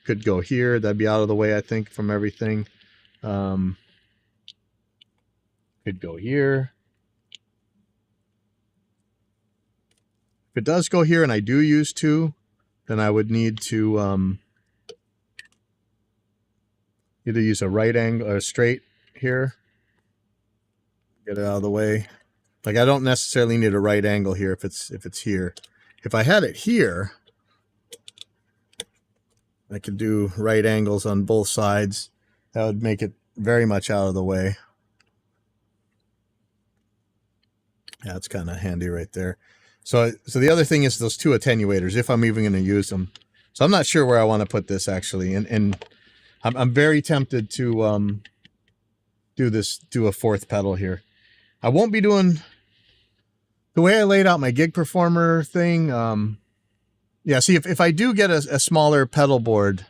Could go here. That'd be out of the way, I think, from everything. Could go here. If it does go here and I do use 2, then I would need to either use a right angle or straight here. Get it out of the way. Like, I don't necessarily need a right angle here if it's here. If I had it here, I could do right angles on both sides. That would make it very much out of the way. Yeah, it's kind of handy right there. So the other thing is those 2 attenuators, if I'm even going to use them. So I'm not sure where I want to put this, actually. And I'm very tempted to do a 4th pedal here. I won't be doing the way I laid out my gig performer thing. Yeah, see, if I do get a smaller pedal board,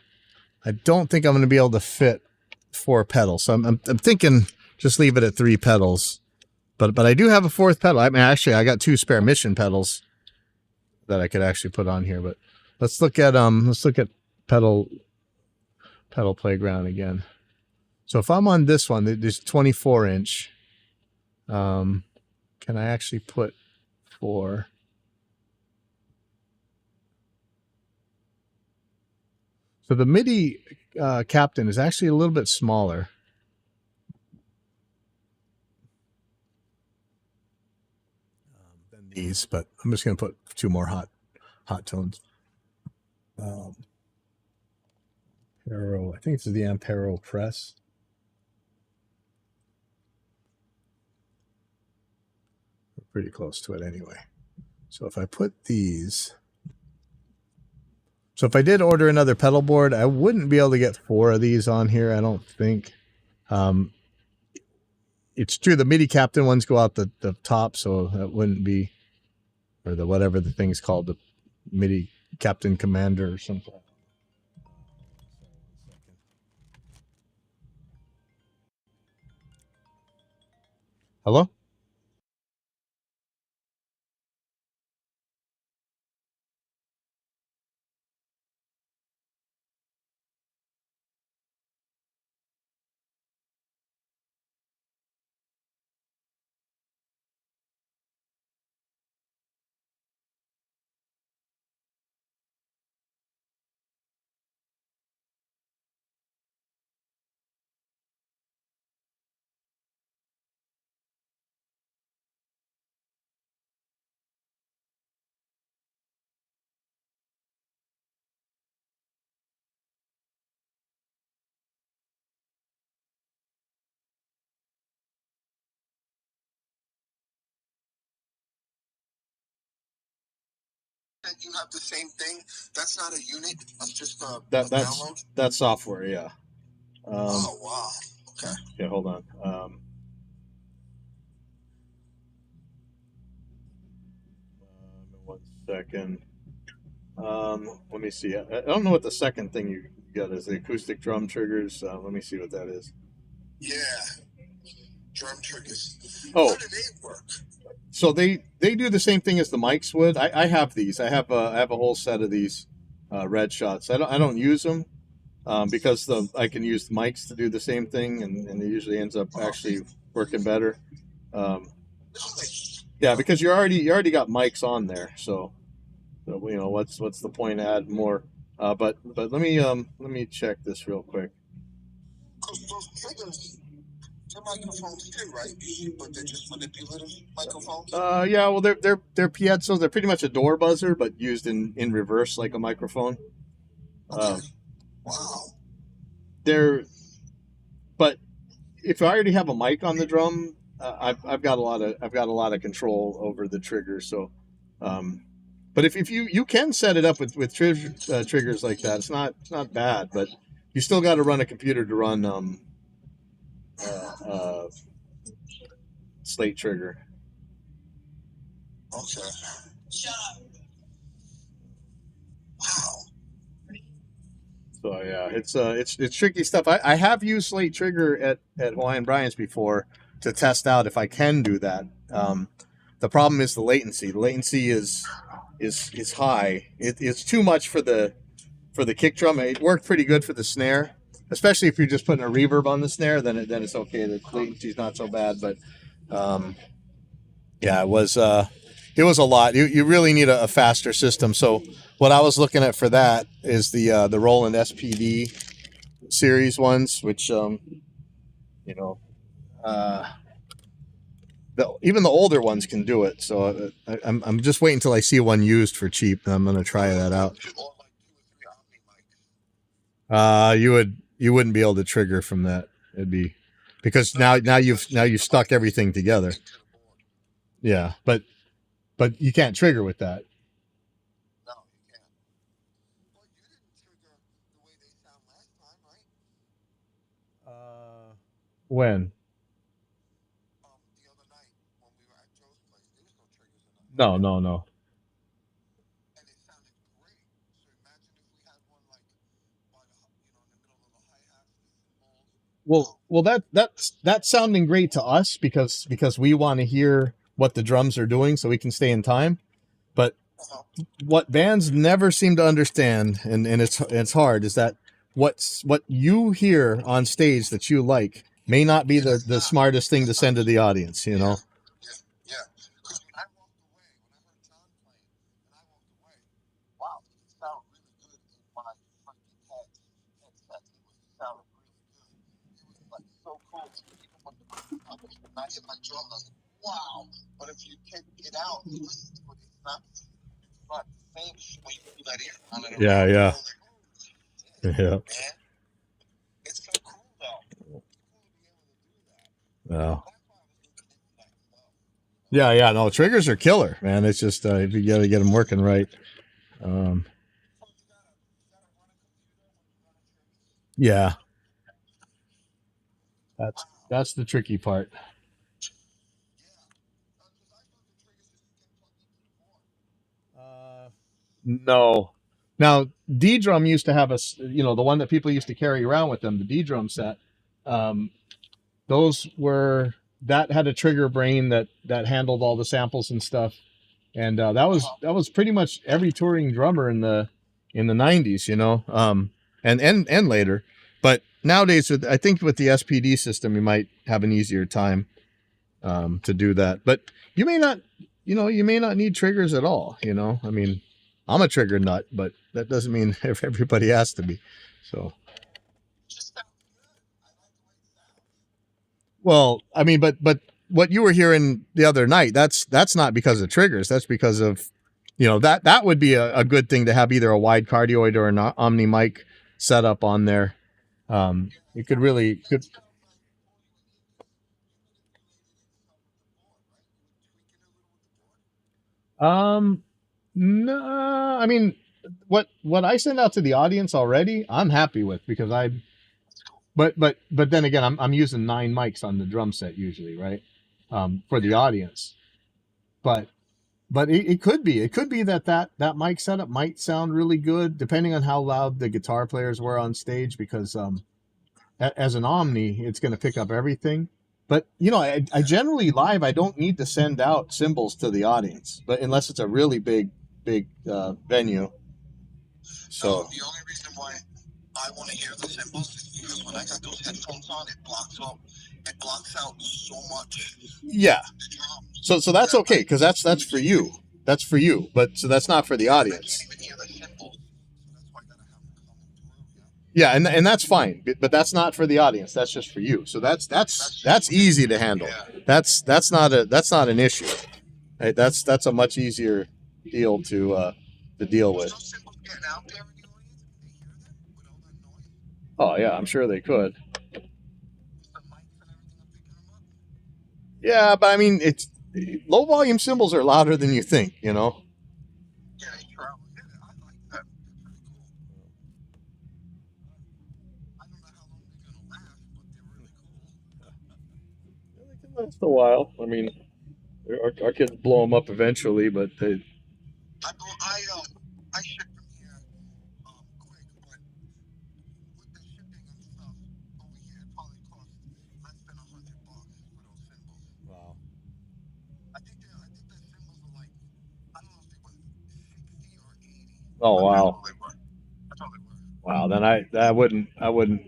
I don't think I'm going to be able to fit 4 pedals. So I'm thinking just leave it at 3 pedals. But I do have a 4th pedal. I mean, actually, I got 2 spare mission pedals that I could actually put on here. But let's look at pedal playground again. So if I'm on this one, there's 24-inch. Can I actually put 4? So the MIDI captain is actually a little bit smaller. Than these, but I'm just going to put 2 more hot tones. Ampero, I think this is the Ampero press. We're pretty close to it anyway. So if I put these, so if I did order another pedal board, I wouldn't be able to get 4 of these on here, I don't think. It's true, the MIDI captain ones go out the top, so that wouldn't be, or the whatever the thing's called, the MIDI captain commander or something. Hello? You have the same thing. That's not a unit. That's just that's download. That's software. Yeah. Oh wow. Okay. Yeah. Hold on. 1 second. Let me see. I don't know what the second thing you got is. The acoustic drum triggers. Let me see what that is. Yeah. Drum triggers. Oh. How do they work? So they do the same thing as the mics would. I have these. I have a whole set of these red shots. I don't use them because I can use the mics to do the same thing, and it usually ends up actually working better. Yeah, because you already got mics on there, so you know what's the point to add more. But let me check this real quick. Those triggers, they're microphones too, right? But they're just manipulative microphones. Yeah, well they're piezo. They're pretty much a door buzzer, but used in reverse like a microphone. Okay. Wow. But if I already have a mic on the drum, I've got a lot of control over the trigger. So, but if you can set it up with triggers like that, it's not bad. But you still got to run a computer to run slate trigger. Okay. Wow. So yeah, it's tricky stuff. I have used slate trigger at Hawaiian Brian's before to test out if I can do that. The problem is the latency. The latency is high. It's too much for the kick drum. It worked pretty good for the snare, especially if you're just putting a reverb on the snare. Then it's okay. The latency's not so bad. But yeah, it was a lot. You really need a faster system. So what I was looking at for that is the Roland SPD series ones, which you know, even the older ones can do it. So I'm just waiting until I see one used for cheap. I'm gonna try that out. You wouldn't be able to trigger from that. It'd be because now you've stuck everything together. Yeah, but you can't trigger with that. No, you can't. Well, you didn't trigger the way they sound last time, right? When? The other night when we were at Joe's place, there was no triggers in it. No. And it sounded great. So imagine if we had one like by the in the middle of the hi-hats, the cymbals. Well, that's sounding great to us because we want to hear what the drums are doing so we can stay in time. But what bands never seem to understand, and it's hard, is that what you hear on stage that you like may not be the smartest thing to send to the audience, you know? Yeah. Because when I walked away, when I heard John playing, and I walked away, wow, it sounded really good in my freaking headset. It sounded really good. It was like so cool. Even when I hit my drum, I was like, wow. But if you take it out and listen to it, it's not the same when you do that ear on it. Yeah. Like, yeah. Man, it's so cool though. Yeah. Yeah. No, triggers are killer, man. It's just you got to get them working right. Yeah. That's the tricky part. No. Now, D drum used to have the one that people used to carry around with them, the D drum set. Those that had a trigger brain that handled all the samples and stuff, and that was pretty much every touring drummer in the 90s, and later. But nowadays, I think with the SPD system, you might have an easier time to do that. But you may not need triggers at all. I mean, I'm a trigger nut, but that doesn't mean everybody has to be. So. Well, I mean, but what you were hearing the other night, that's not because of triggers. That's because of, that would be a good thing to have either a wide cardioid or an omni mic setup on there. You could really could. No, I mean, what I send out to the audience already, I'm happy with because but then again, I'm using 9 mics on the drum set usually, right? For the audience, but it could be that mic setup might sound really good depending on how loud the guitar players were on stage because as an Omni, it's going to pick up everything. But I generally live. I don't need to send out cymbals to the audience, but unless it's a really big venue. So The only reason why I want to hear the cymbals is because when I got those headphones on, it blocks out so much. Yeah. So that's okay because that's for you. That's for you. But so that's not for the audience. I can't even hear the cymbals. So that's why I gotta have them coming through. Yeah, and that's fine, but that's not for the audience. That's just for you. So that's easy to handle. That's not an issue. Right? That's a much easier deal to deal with. Those cymbals getting out there in the audience, can they hear them with all that noise? Oh yeah, I'm sure they could. The mics and everything are picking them up. Yeah, but I mean, it's low volume cymbals are louder than you think. Yeah, they travel. Yeah, I like that. They're pretty cool. I don't know how long they're gonna last, but they're really cool. They can last a while. I mean, our kids blow them up eventually, but they. I ship them here quick, but with the shipping and stuff over here, it probably costs less than $100 for those cymbals. Wow. I think the cymbals are like, I don't know if they were 60 or 80. Oh wow. That's all they were. Wow. Then I wouldn't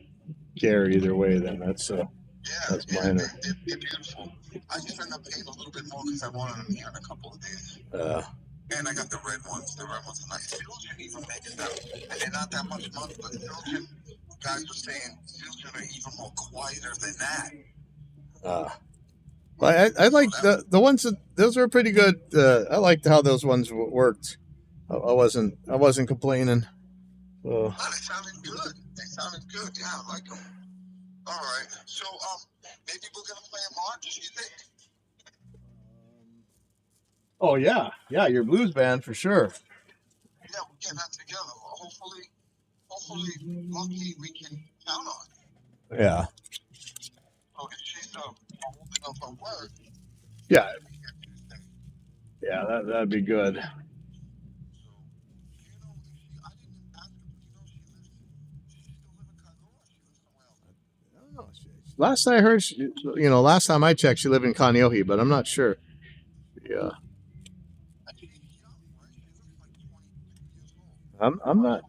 care either way. Then that's minor. They're beautiful. I just end up paying a little bit more because I wanted them here in a couple of days. And I got the red ones. The red ones are nice. Zildjian even makes them, and they're not that much money. But Zildjian, guys were saying Zildjian are even more quieter than that. Well, I like the ones that those are pretty good. I liked how those ones worked. I wasn't complaining. Oh, they sounded good. Yeah, I like them. All right. So maybe we're gonna play a march. You think? Oh yeah, your blues band for sure. Yeah, we'll get that together. Hopefully, lucky we can count on. Yeah. So if she's holding up her word. Yeah. Yeah, that'd be good. Last I heard, last time I checked, she lived in Kaneohe, but I'm not sure. Yeah. I'm not.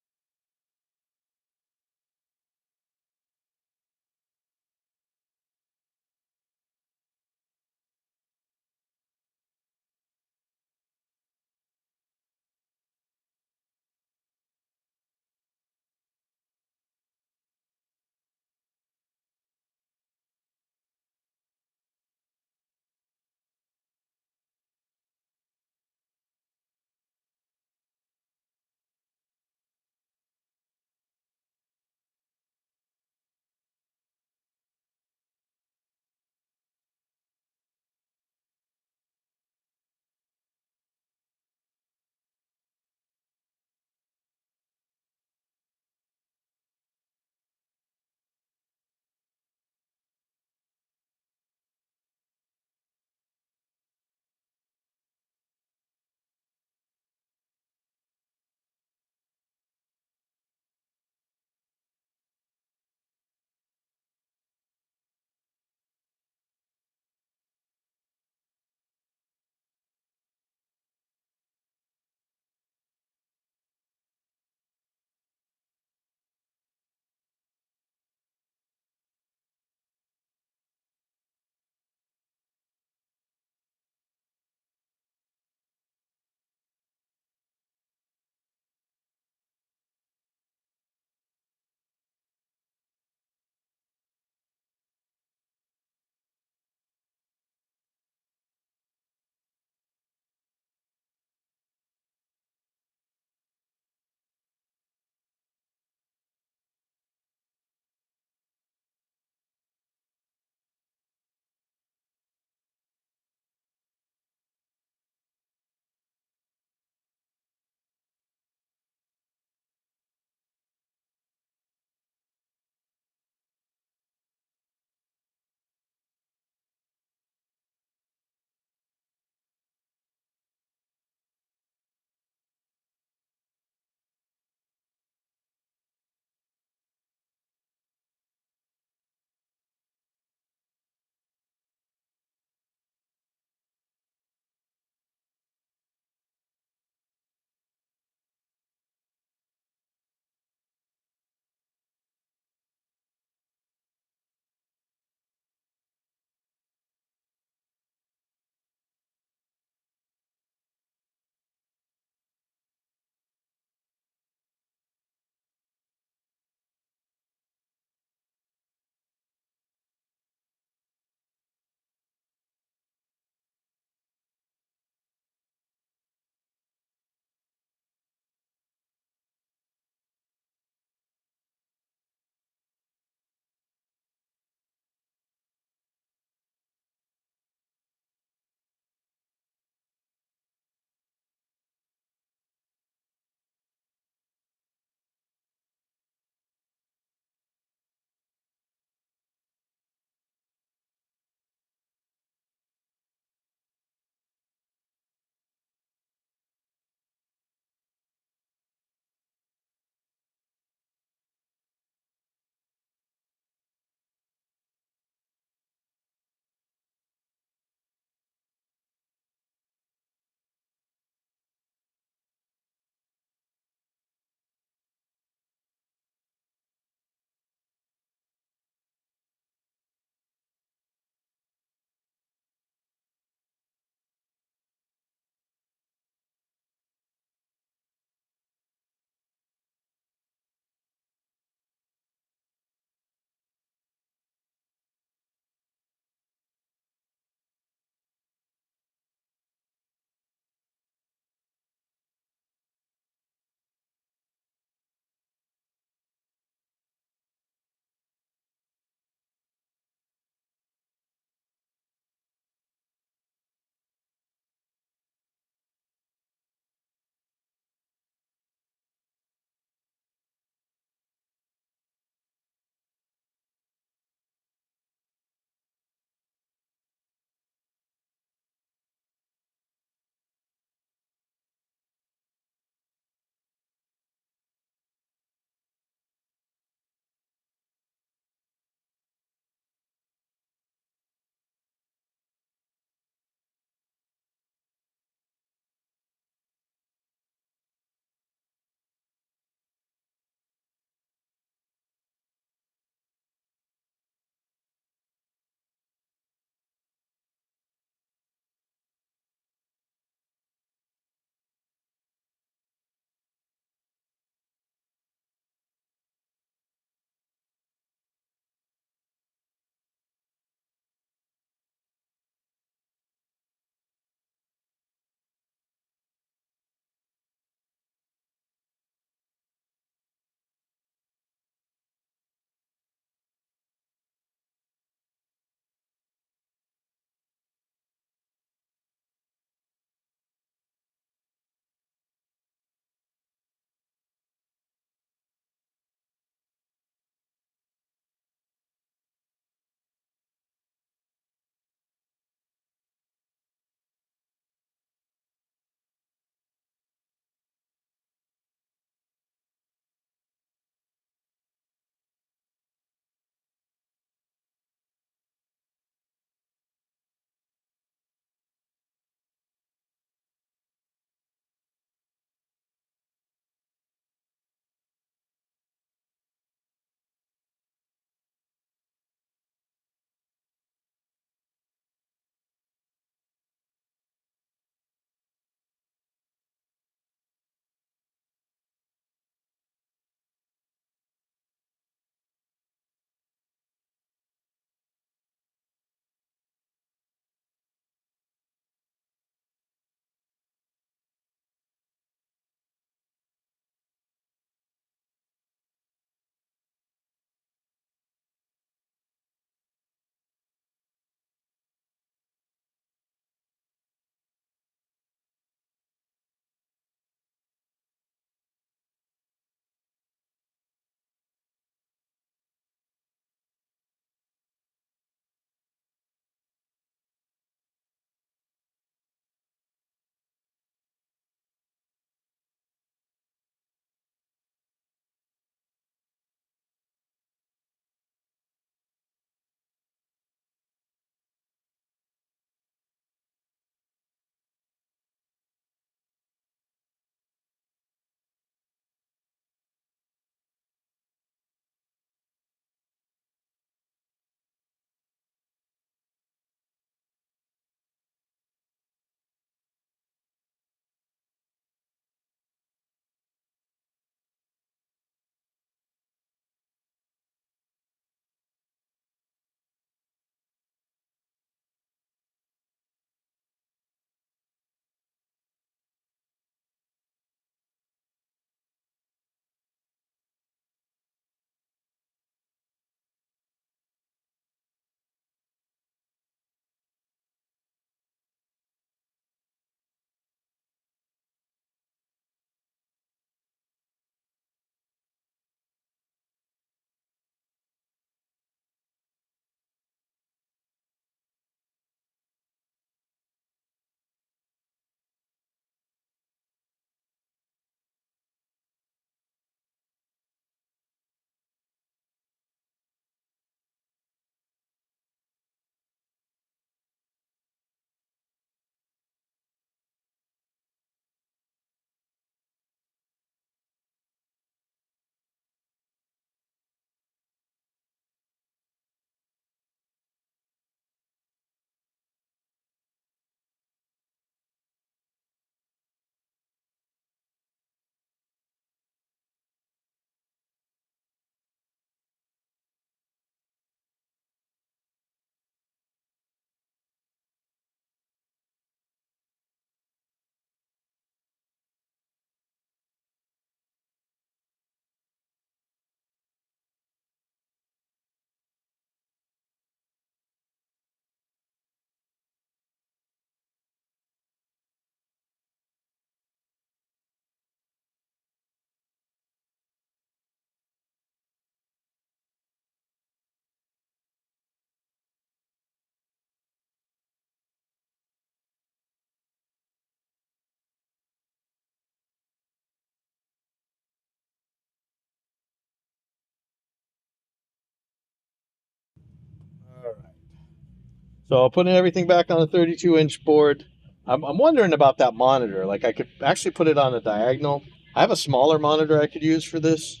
So putting everything back on the 32-inch board. I'm wondering about that monitor. Like I could actually put it on a diagonal. I have a smaller monitor I could use for this.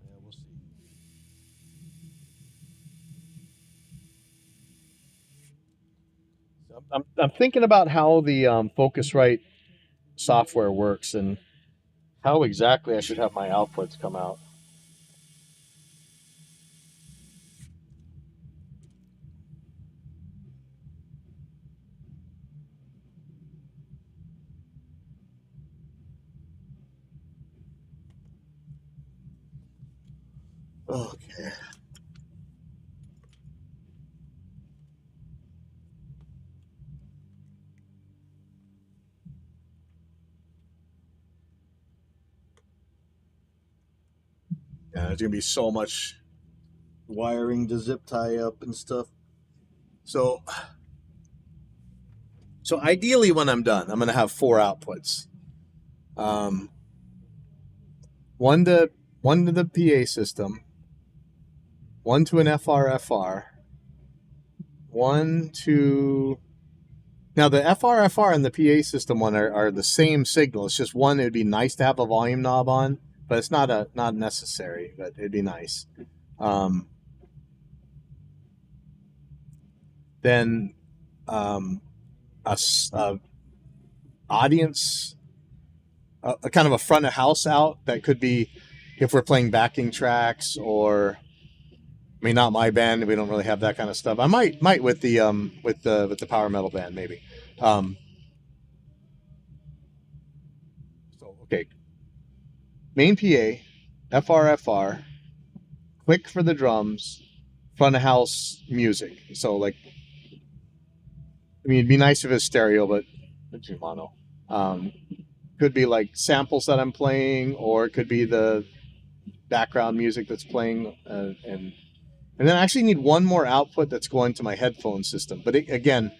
Yeah, we'll see. So I'm thinking about how the Focusrite software works and how exactly I should have my outputs come out. Okay. Yeah, there's gonna be so much wiring to zip tie up and stuff. So ideally, when I'm done, I'm gonna have 4 outputs. One to the PA system, one to an FRFR, one to now the FRFR and the PA system one are the same signal. It's just one. It'd be nice to have a volume knob on, but it's not necessary. But it'd be nice. Then a audience, a kind of a front of house out that could be if we're playing backing tracks, or I mean, not my band. We don't really have that kind of stuff. I might with the power metal band maybe. So okay, main PA, FRFR, click for the drums, front of house music. So like, I mean, it'd be nice if it's stereo, but it's mono. Could be like samples that I'm playing, or it could be the background music that's playing, and then I actually need one more output that's going to my headphone system. But again,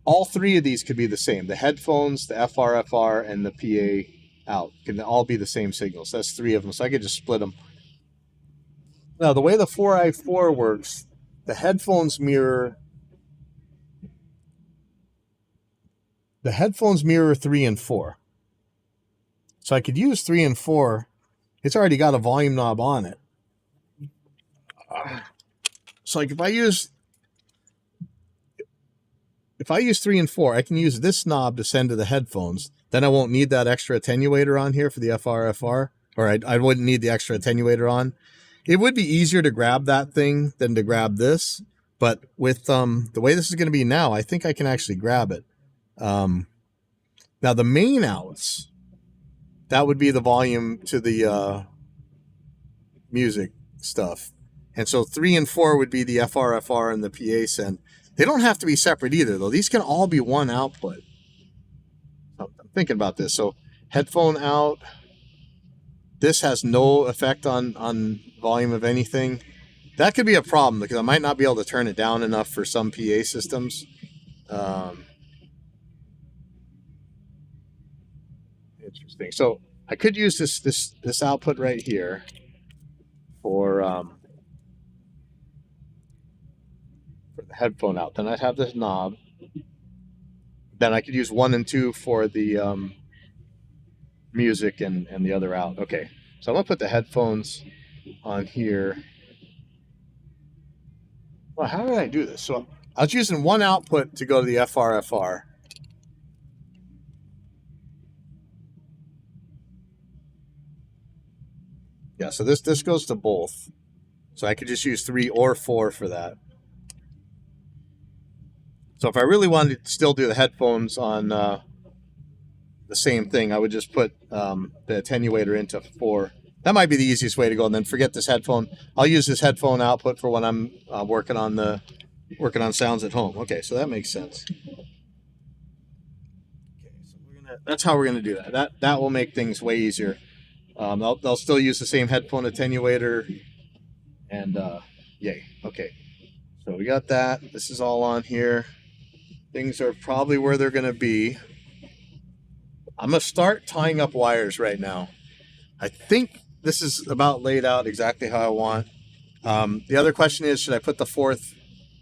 all 3 of these could be the same. The headphones, the FRFR, and the PA out can all be the same signals. That's 3 of them, so I could just split them. Now, the way the 4i4 works, the headphones mirror 3 and 4. So I could use 3 and 4. It's already got a volume knob on it. So like if I use 3 and 4, I can use this knob to send to the headphones. Then I won't need that extra attenuator on here for the FRFR, or I wouldn't need the extra attenuator on. It would be easier to grab that thing than to grab this, but with the way this is going to be now, I think I can actually grab it. Now the main outs, that would be the volume to the music stuff. And so 3 and 4 would be the FRFR and the PA send. They don't have to be separate either, though. These can all be one output. I'm thinking about this. So headphone out. This has no effect on volume of anything. That could be a problem because I might not be able to turn it down enough for some PA systems. Interesting. So I could use this output right here for the headphone out. Then I'd have this knob. Then I could use 1 and 2 for the music and the other out. Okay, so I'm gonna put the headphones on here. Well, how did I do this? So I was using one output to go to the FRFR. Yeah, so this goes to both. So I could just use 3 or 4 for that. So if I really wanted to still do the headphones on the same thing, I would just put the attenuator into 4. That might be the easiest way to go, and then forget this headphone. I'll use this headphone output for when I'm working on sounds at home. Okay, so that makes sense. Okay, so that's how we're gonna do that. That will make things way easier. They'll still use the same headphone attenuator, and yay. Okay, so we got that. This is all on here. Things are probably where they're gonna be. I'm gonna start tying up wires right now. I think this is about laid out exactly how I want. The other question is, should I put the fourth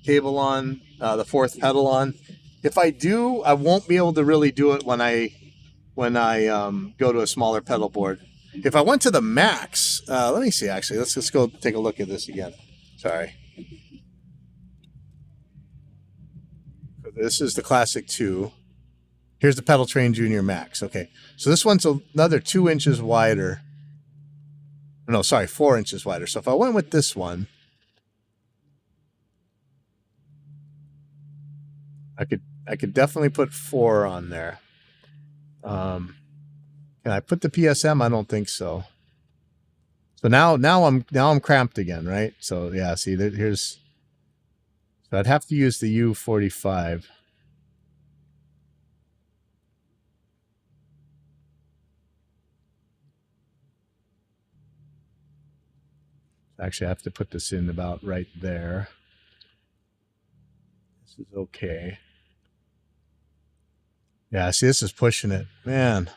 cable on, the fourth pedal on? If I do, I won't be able to really do it when I go to a smaller pedal board. If I went to the max, let me see. Actually, let's go take a look at this again. Sorry. This is the Classic 2. Here's the Pedal Train Junior Max. Okay, so this one's another 2 inches wider. No, sorry, 4 inches wider. So if I went with this one, I could definitely put 4 on there. Can I put the PSM? I don't think so. So now I'm cramped again, right? So yeah, see, here's. So I'd have to use the U45. Actually, I have to put this in about right there. This is okay. Yeah, see, this is pushing it, man.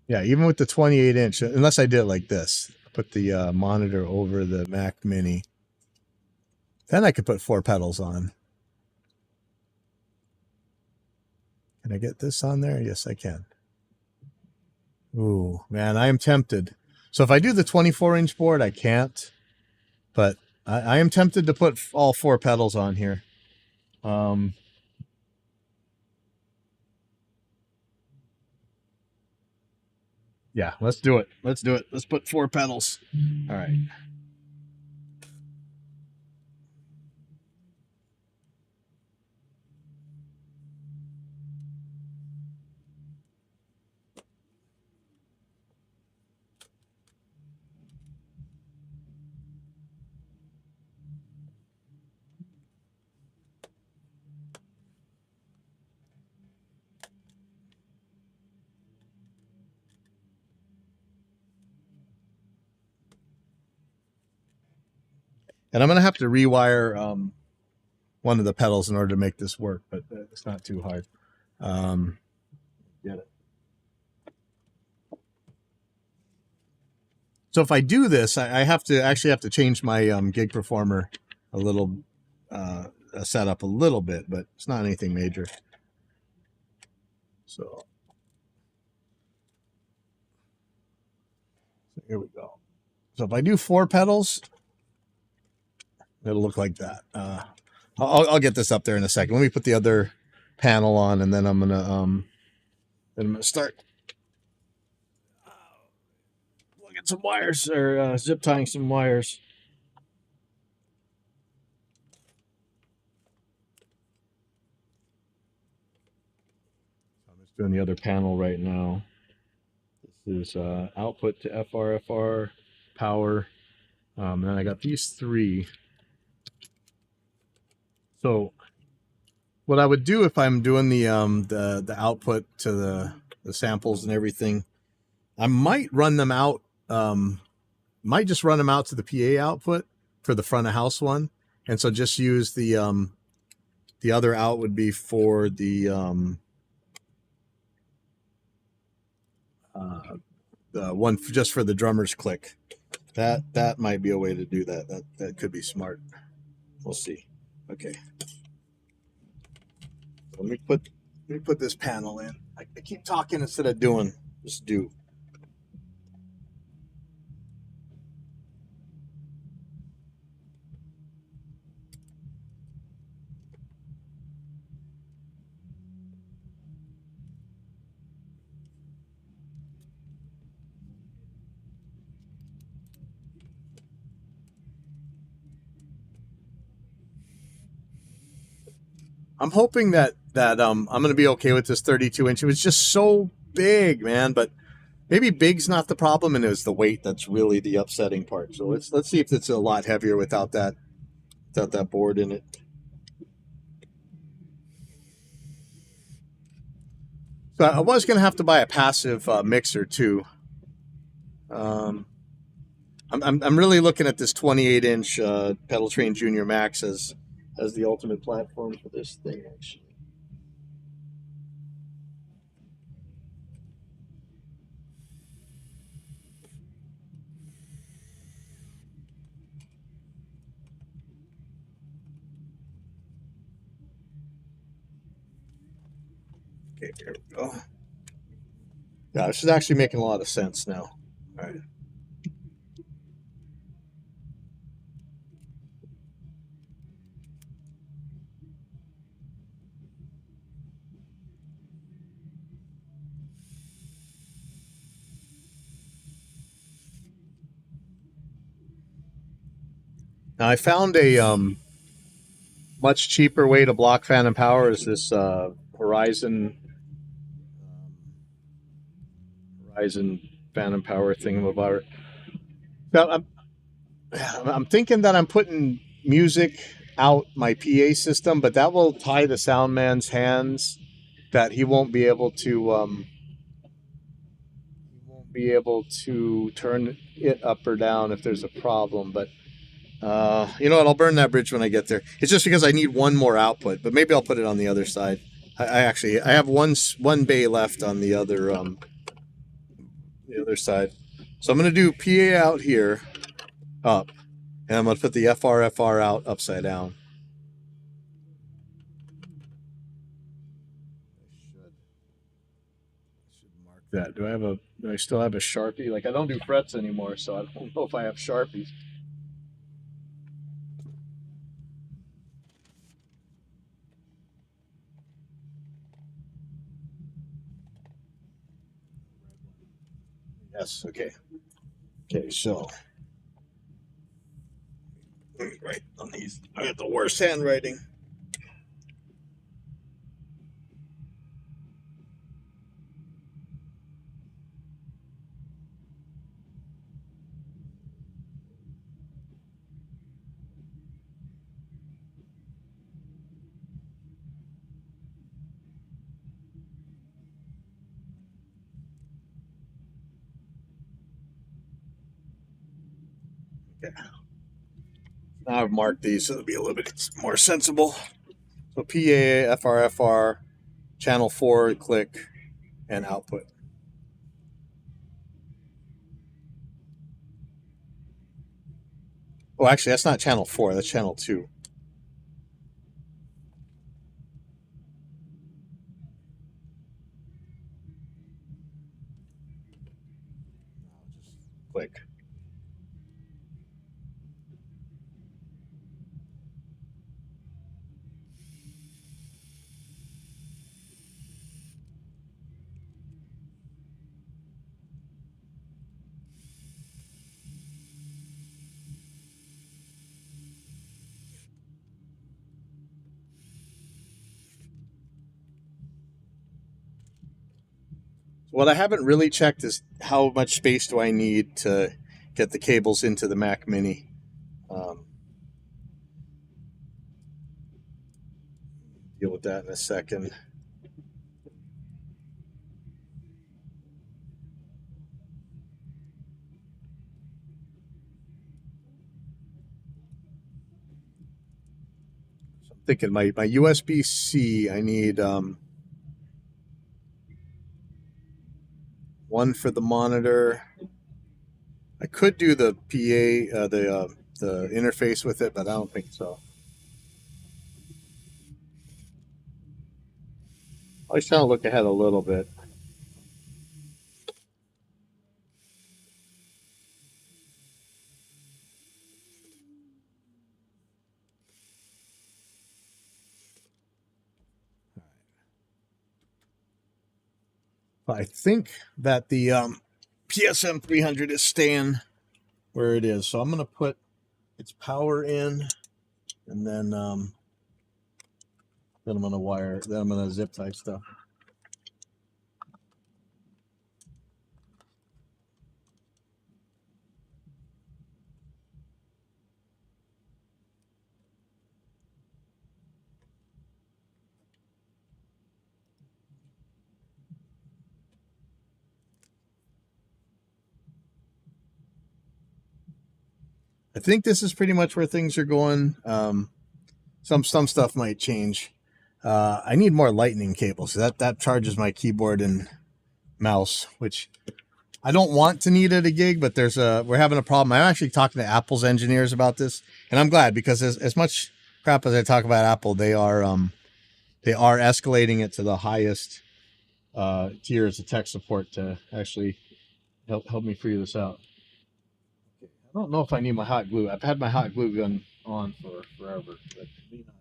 Yeah, even with the 28-inch, unless I did it like this, put the monitor over the Mac Mini, then I could put 4 pedals on. Can I get this on there? Yes, I can. Ooh, man, I am tempted. So if I do the 24-inch board, I can't. But I am tempted to put all 4 pedals on here. Yeah, let's do it. Let's do it. Let's put 4 pedals. All right. And I'm going to have to rewire one of the pedals in order to make this work, but it's not too hard. Get it. So if I do this, I have to change my gig performer a little, setup a little bit, but it's not anything major. So here we go. So if I do 4 pedals, it'll look like that. I'll get this up there in a second. Let me put the other panel on, and then I'm gonna start plugging some wires, or zip tying some wires. I'm just doing the other panel right now. This is output to FRFR, power, and then I got these 3. So what I would do if I'm doing the output to the samples and everything, I might run them out. Might just run them out to the PA output for the front of house one, and so just use the other out would be for the one just for the drummer's click. That might be a way to do that. That could be smart. We'll see. Okay. Let me put this panel in. I keep talking instead of doing. Just do. I'm hoping that I'm going to be okay with this 32-inch. It was just so big, man. But maybe big's not the problem, and it's the weight that's really the upsetting part. So let's see if it's a lot heavier without that board in it. So I was going to have to buy a passive mixer too. I'm really looking at this 28-inch Pedal Train Junior Max as the ultimate platform for this thing, actually. Okay, here we go. Yeah, this is actually making a lot of sense now. All right. Now I found a much cheaper way to block phantom power is this Horizon phantom power thingamabob. Now I'm thinking that I'm putting music out my PA system, but that will tie the sound man's hands that he won't be able to turn it up or down if there's a problem. But you know what? I'll burn that bridge when I get there. It's just because I need one more output, but maybe I'll put it on the other side. I have one bay left on the other side, so I'm going to do PA out here up, and I'm going to put the FR out upside down. I should mark that. Do I still have a Sharpie? Like, I don't do frets anymore, so I don't know if I have Sharpies. Yes, okay. Okay, so right on these. I got the worst handwriting. Okay. Now I've marked these so it'll be a little bit more sensible. So PA, FR, channel 4, click, and output. Oh, actually, that's not channel 4. That's channel 2. Just click. What I haven't really checked is how much space do I need to get the cables into the Mac Mini. Deal with that in a second. So I'm thinking my USB-C, I need one for the monitor. I could do the PA, the interface with it, but I don't think so. I was trying to look ahead a little bit. I think that the PSM 300 is staying where it is, so I'm going to put its power in, and then I'm going to wire. Then I'm going to zip tie stuff. I think this is pretty much where things are going. Some stuff might change. I need more lightning cables. That charges my keyboard and mouse, which I don't want to need at a gig, but we're having a problem. I'm actually talking to Apple's engineers about this, and I'm glad, because as much crap as I talk about Apple, they are escalating it to the highest tier as a tech support to actually help me figure this out. Okay. I don't know if I need my hot glue. I've had my hot glue gun on for forever, but may not.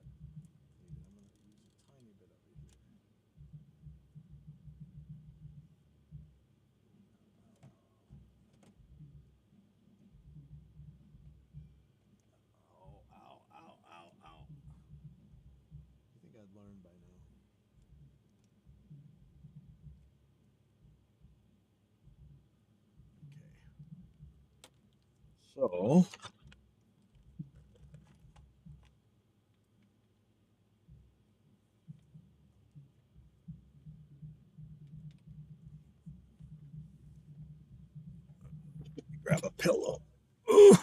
I think I'd learned by now. Okay. So grab a pillow. Ooh.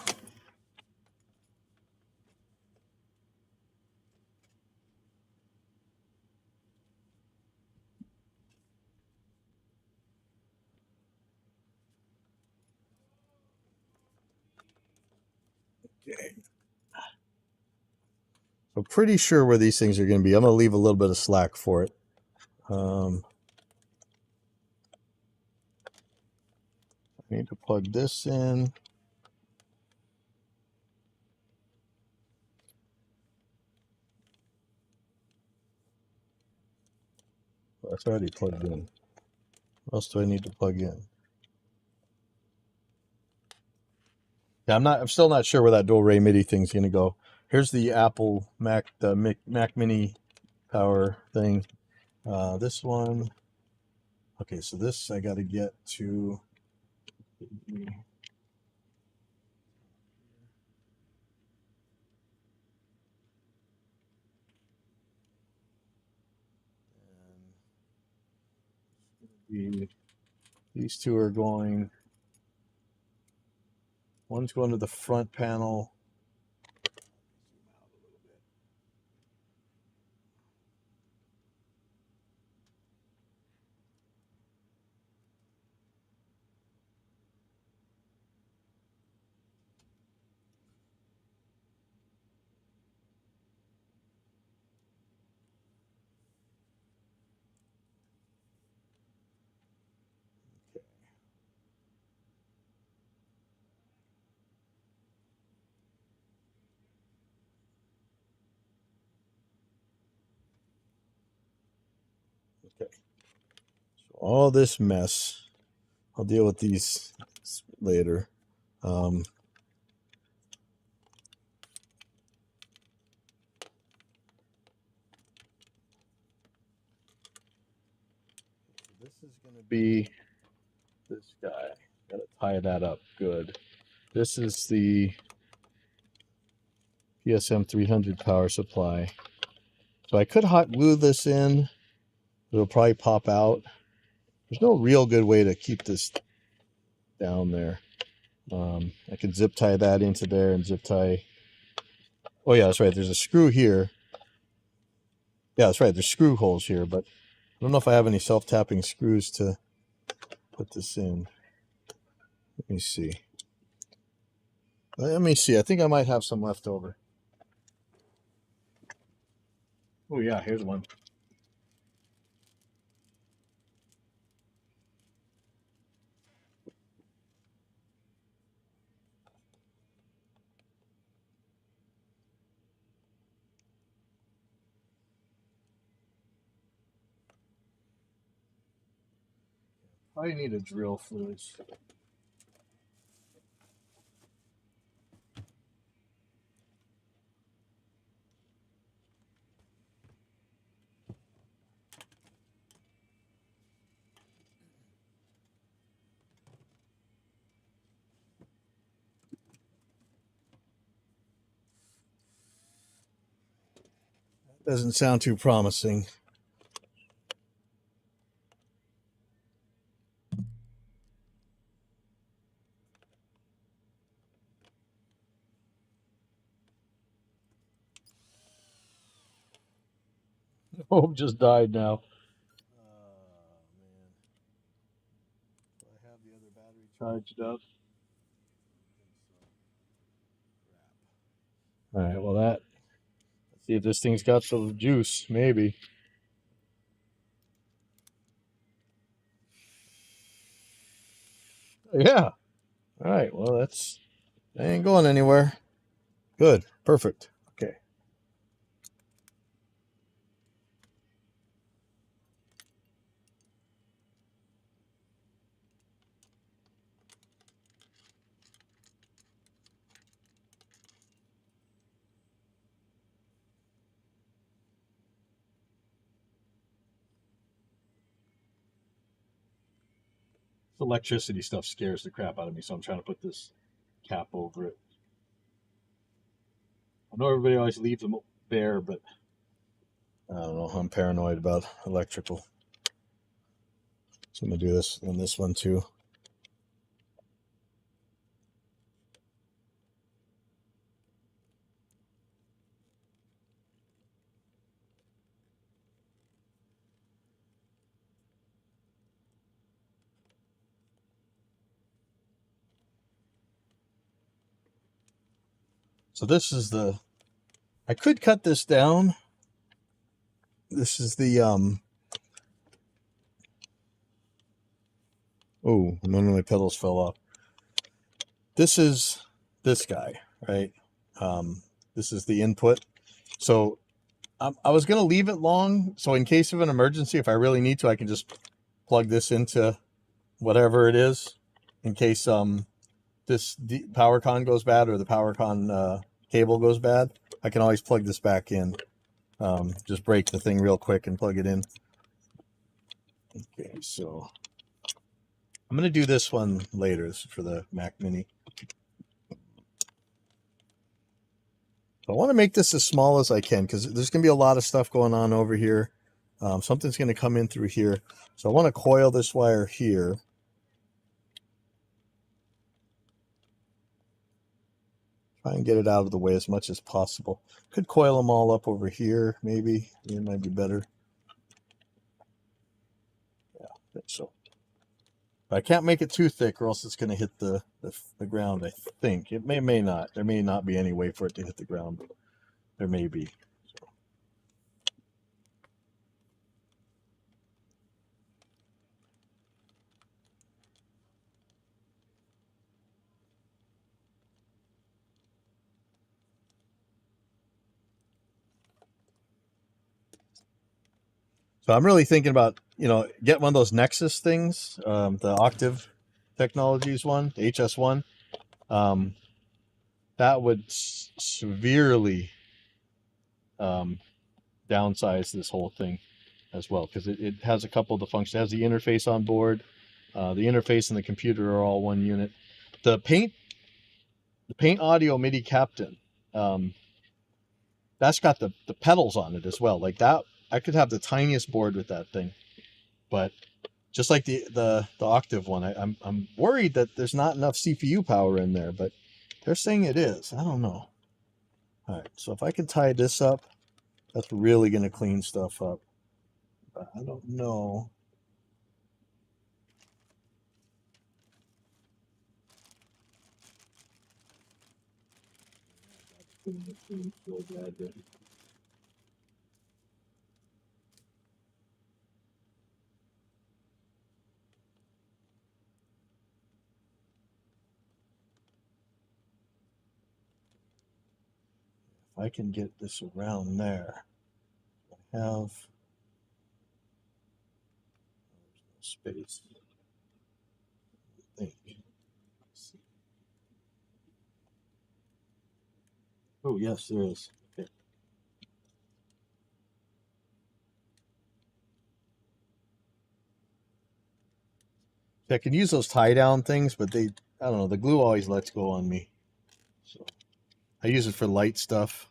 Okay. I'm pretty sure where these things are going to be. I'm going to leave a little bit of slack for it. I need to plug this in. Well, that's already plugged in. What else do I need to plug in? Yeah, I'm still not sure where that dual ray MIDI thing's going to go. Here's the Apple Mac, the Mac Mini power thing. This one. Okay, so this I got to get to. These two are going. One's going to the front panel. Okay. So all this mess, I'll deal with these later. This is going to be this guy. Got to tie that up good. This is the PSM 300 power supply. So I could hot glue this in. It'll probably pop out. There's no real good way to keep this down there. I can zip tie that into there and zip tie. Oh yeah, that's right. There's a screw here. Yeah, that's right. There's screw holes here, but I don't know if I have any self-tapping screws to put this in. Let me see. I think I might have some left over. Oh yeah, here's one. I need a drill for this. Doesn't sound too promising. Hope just died now. Man. Do I have the other battery charged up? All right, well let's see if this thing's got some juice, maybe. Yeah. All right. Well, that ain't going anywhere. Good. Perfect. Okay. This electricity stuff scares the crap out of me, so I'm trying to put this cap over it. I know everybody always leaves them bare, but I don't know. I'm paranoid about electrical. So I'm going to do this on this one too. So this is I could cut this down. This is the, oh, none of my pedals fell off. This is this guy, right? This is the input. So I was going to leave it long. So in case of an emergency, if I really need to, I can just plug this into whatever it is in case, this power con goes bad or the power con, cable goes bad. I can always plug this back in. Just break the thing real quick and plug it in. Okay, so I'm going to do this one later. This is for the Mac Mini. I want to make this as small as I can because there's going to be a lot of stuff going on over here. Something's going to come in through here. So I want to coil this wire here. Try and get it out of the way as much as possible. Could coil them all up over here, maybe. It might be better. Yeah, I think so. But I can't make it too thick or else it's going to hit the ground, I think. It may not. There may not be any way for it to hit the ground, but there may be. So I'm really thinking about, get one of those Nexus things, the Octave Technologies one, the HS1. That would severely downsize this whole thing as well, because it has a couple of the functions. It has the interface on board. The interface and the computer are all one unit. The Paint Audio MIDI Captain, that's got the pedals on it as well. Like that, I could have the tiniest board with that thing, but just like the Octave one, I'm worried that there's not enough CPU power in there, but they're saying it is. I don't know. All right, so if I can tie this up, that's really going to clean stuff up. But I don't know. If I can get this around there, I have space. I think. Oh yes, there is. Okay. I can use those tie down things, but I don't know, the glue always lets go on me. So I use it for light stuff.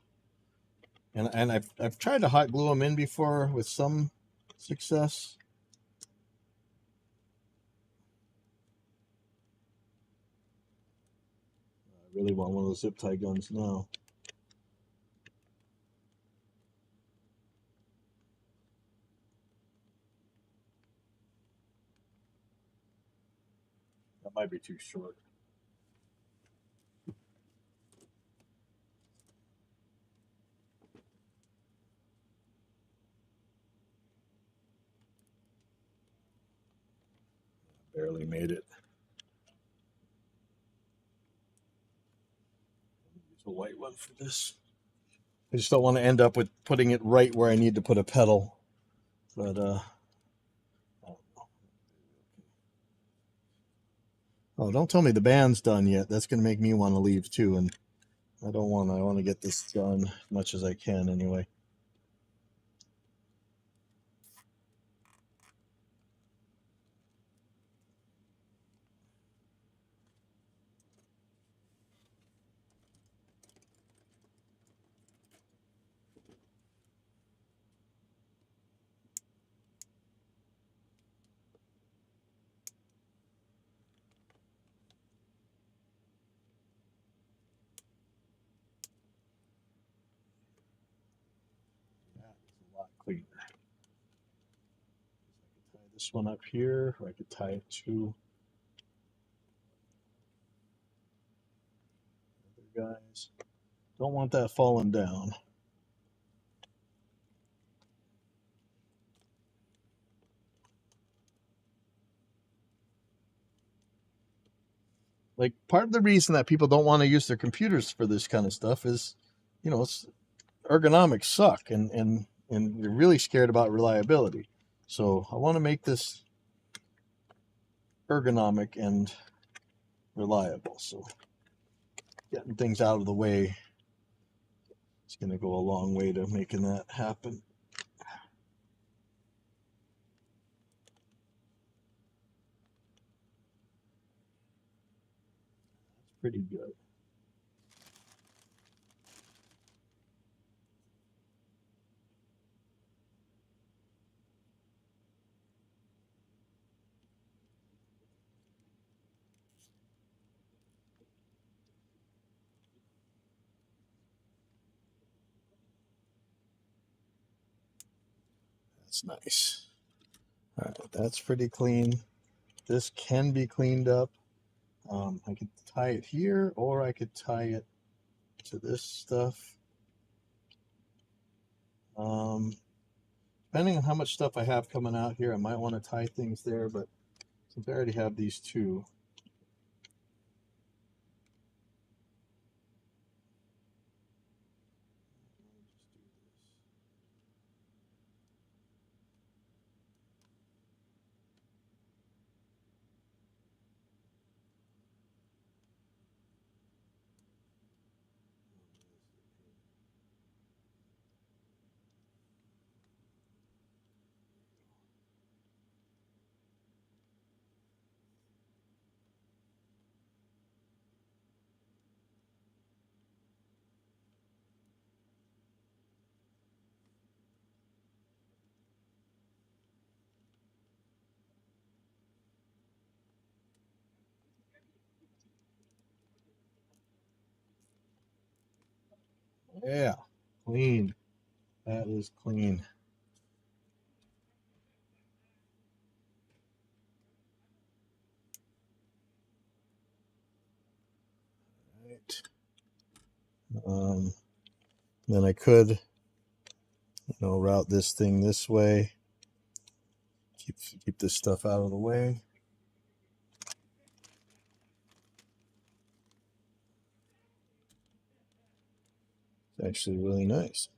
And I've tried to hot glue them in before with some success. I really want one of those zip tie guns now. That might be too short. Barely made it. the white one for this. I just don't want to end up with putting it right where I need to put a pedal. But oh, don't tell me the band's done yet. That's going to make me want to leave too, and I don't want. I want to get this done as much as I can anyway. That is a lot cleaner. I could tie this one up here, or I could tie it to the other guys. Don't want that falling down. Like, part of the reason that people don't want to use their computers for this kind of stuff is, you know, it's ergonomics suck, and you're really scared about reliability. So I want to make this ergonomic and reliable. So getting things out of the way is going to go a long way to making that happen. That's pretty good. That's nice. All right, that's pretty clean. This can be cleaned up. I could tie it here, or I could tie it to this stuff. Depending on how much stuff I have coming out here, I might want to tie things there, but since I already have these two, yeah, clean. That is clean. Right. Then I could, you know, route this thing this way. Keep this stuff out of the way. It's actually really nice.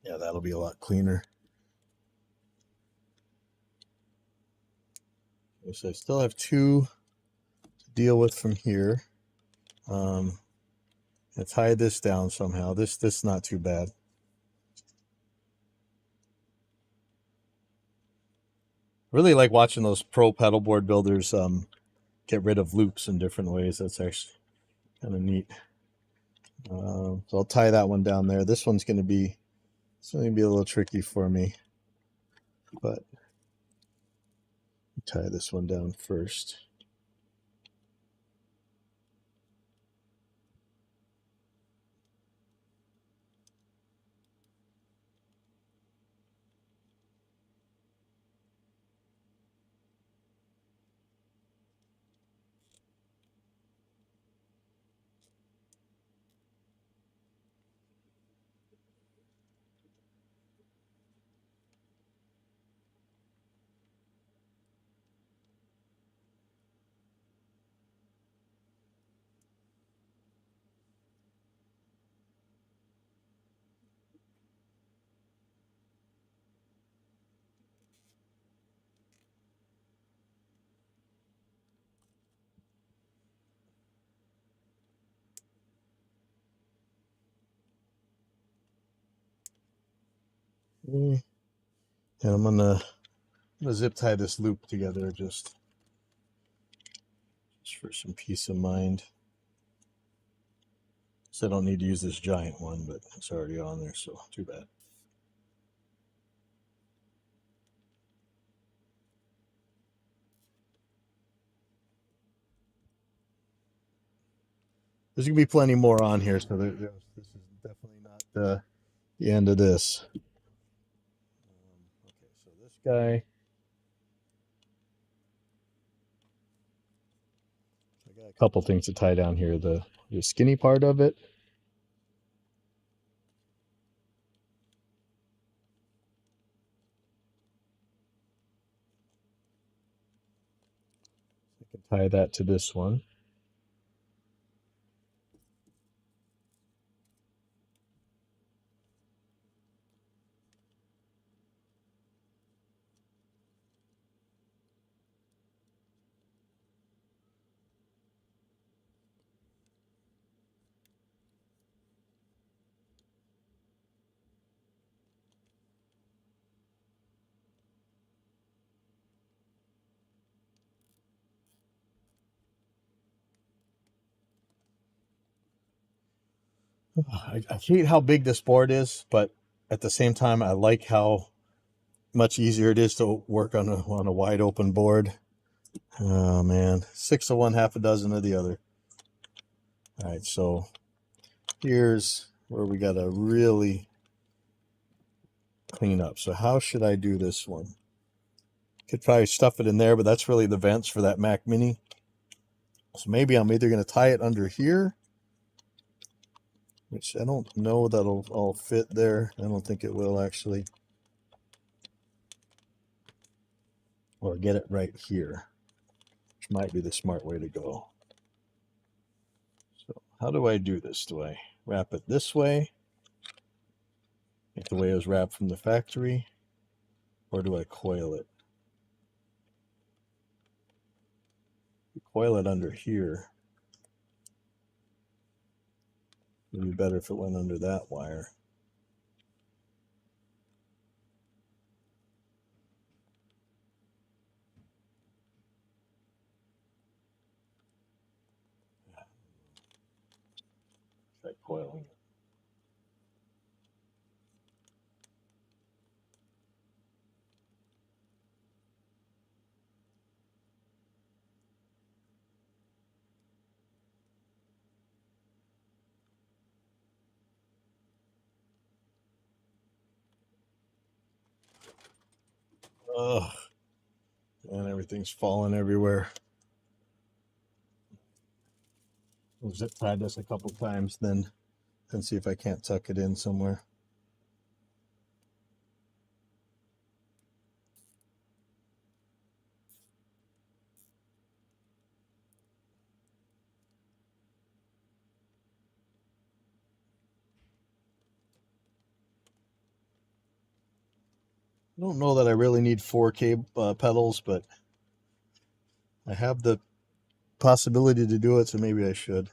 Yeah, that'll be a lot cleaner. Okay, so I still have two to deal with from here. I tie this down somehow. This is not too bad. Really like watching those pro pedalboard builders get rid of loops in different ways. That's actually kind of neat. So I'll tie that one down there. This one's going to be a little tricky for me, but tie this one down first. And I'm gonna zip tie this loop together just for some peace of mind. So I don't need to use this giant one, but it's already on there, so too bad. There's gonna be plenty more on here, so this is definitely not the end of this. Okay, so this guy, I got a couple things to tie down here. The skinny part of it. I can tie that to this one. I hate how big this board is, but at the same time, I like how much easier it is to work on a wide open board. Oh man, 6 of one, half a dozen of the other. All right, so here's where we gotta really clean up. So how should I do this one? Could probably stuff it in there, but that's really the vents for that Mac Mini. So maybe I'm either gonna tie it under here, which I don't know that'll all fit there. I don't think it will actually. Or get it right here, which might be the smart way to go. So how do I do this? Do I wrap it this way, like the way it was wrapped from the factory, or do I coil it? Coil it under here. It would be better if it went under that wire. Try coiling it. Ugh, and everything's falling everywhere. I'll zip tie this a couple times, then see if I can't tuck it in somewhere. I don't know that I really need 4K pedals, but I have the possibility to do it, so maybe I should.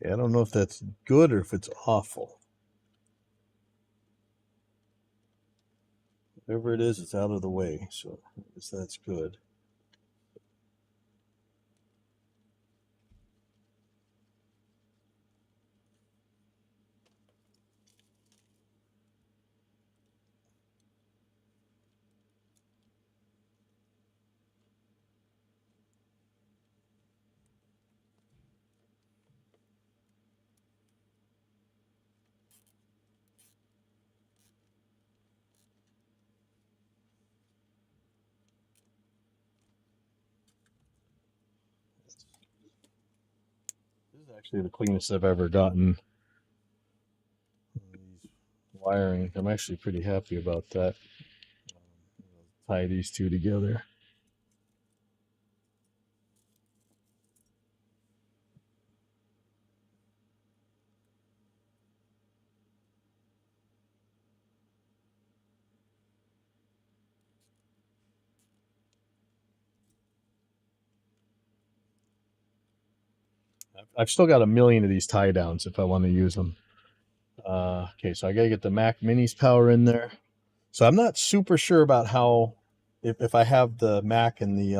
I don't know if that's good or if it's awful. Whatever it is, it's out of the way, so I guess that's good. This is actually the cleanest I've ever gotten these wiring. I'm actually pretty happy about that. Tie these two together. I've still got a million of these tie downs if I want to use them. Okay, so I gotta get the Mac Mini's power in there. So I'm not super sure about how, if I have the Mac and the,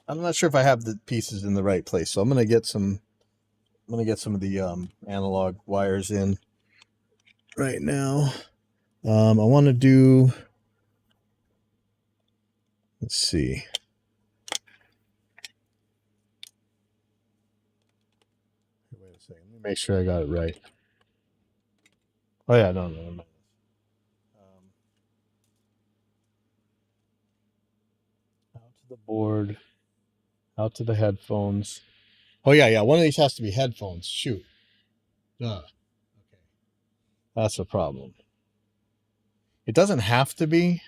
I'm not sure if I have the pieces in the right place. So I'm gonna get some of the analog wires in right now. I want to do, let's see. Wait a second. Let me make sure I got it right. Oh yeah, no. Out to the board, out to the headphones. Oh yeah. One of these has to be headphones. Shoot. Okay. That's a problem. It doesn't have to be.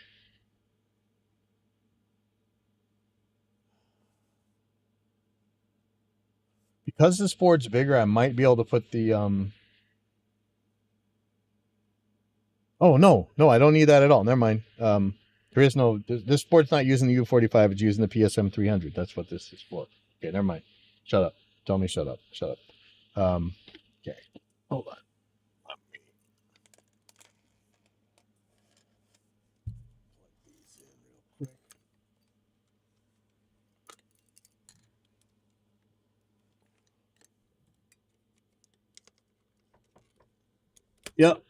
Because this board's bigger, I might be able to put the oh no, I don't need that at all. Never mind. There is no, this board's not using the U45, it's using the PSM 300. That's what this is for. Okay, never mind. Shut up. Tell me shut up. Okay. Hold on. Yep.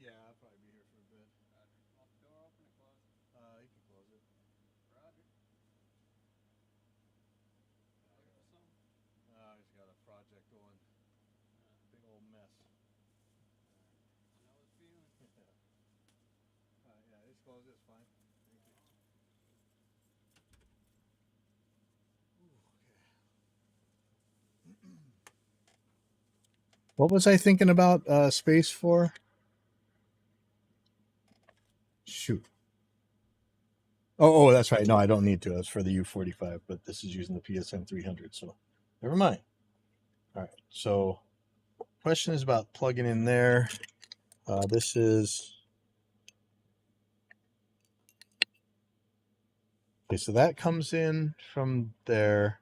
Yeah, I'll probably be here for a bit. Door open or close? You can close it. Roger. He's got a project going. Big old mess. I know the feeling. Yeah, just close it. It's fine. Thank you. Okay. What was I thinking about space for? Shoot. Oh, that's right. No, I don't need to. That's for the U45, but this is using the PSM 300, so never mind. All right. So, question is about plugging in there. This is okay. So that comes in from there.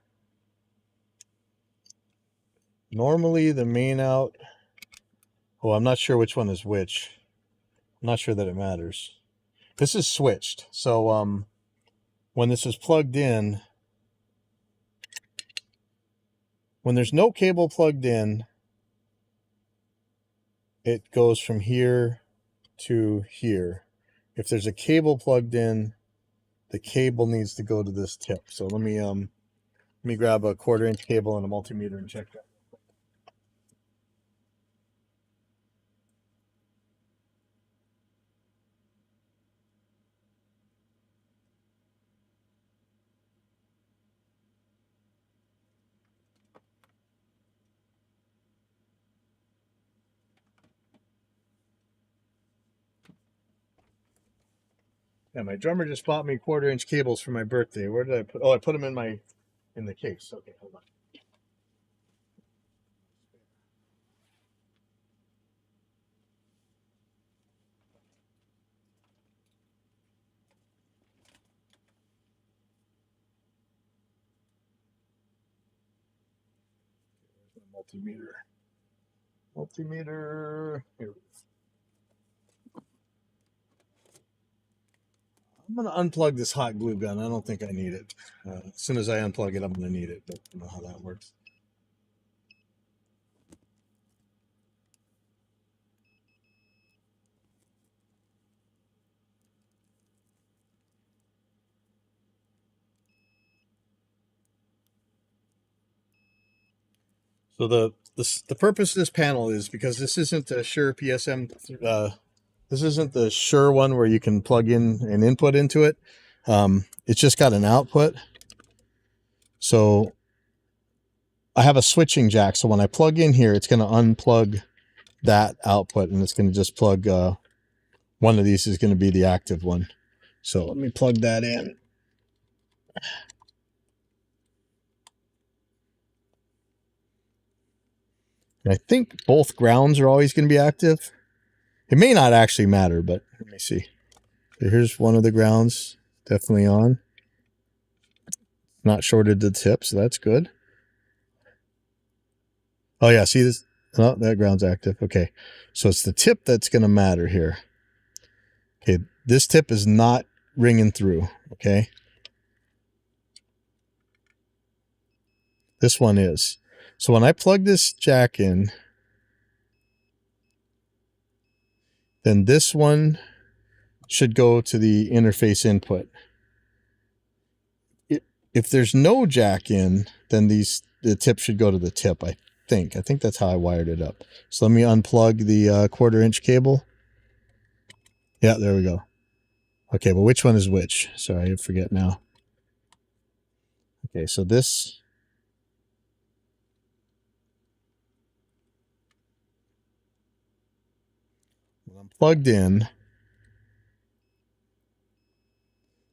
Normally, the main out. Oh, I'm not sure which one is which. I'm not sure that it matters. This is switched. So, when this is plugged in, when there's no cable plugged in, it goes from here to here. If there's a cable plugged in, the cable needs to go to this tip. So let me grab a 1/4-inch cable and a multimeter and check that. Yeah, my drummer just bought me 1/4-inch cables for my birthday. Where did I put? Oh, I put them in the case. Okay, hold on. Where's my multimeter? Multimeter. Here. I'm going to unplug this hot glue gun. I don't think I need it. As soon as I unplug it, I'm going to need it. But I don't know how that works. So the purpose of this panel is because this isn't a Shure PSM. This isn't the Shure one where you can plug in an input into it. It's just got an output. So I have a switching jack. So when I plug in here, it's going to unplug that output, and it's going to just plug. One of these is going to be the active one. So let me plug that in. I think both grounds are always going to be active. It may not actually matter, but let me see. So here's one of the grounds, definitely on. Not shorted to the tip, so that's good. Oh yeah, see this? Oh, that ground's active. Okay, so it's the tip that's going to matter here. Okay, this tip is not ringing through, okay? This one is. So when I plug this jack in, then this one should go to the interface input. If there's no jack in, then the tip should go to the tip, I think. I think that's how I wired it up. So let me unplug the 1/4 inch cable. Yeah, there we go. Okay, but which one is which? Sorry, I forget now. Okay, so this... when I'm plugged in,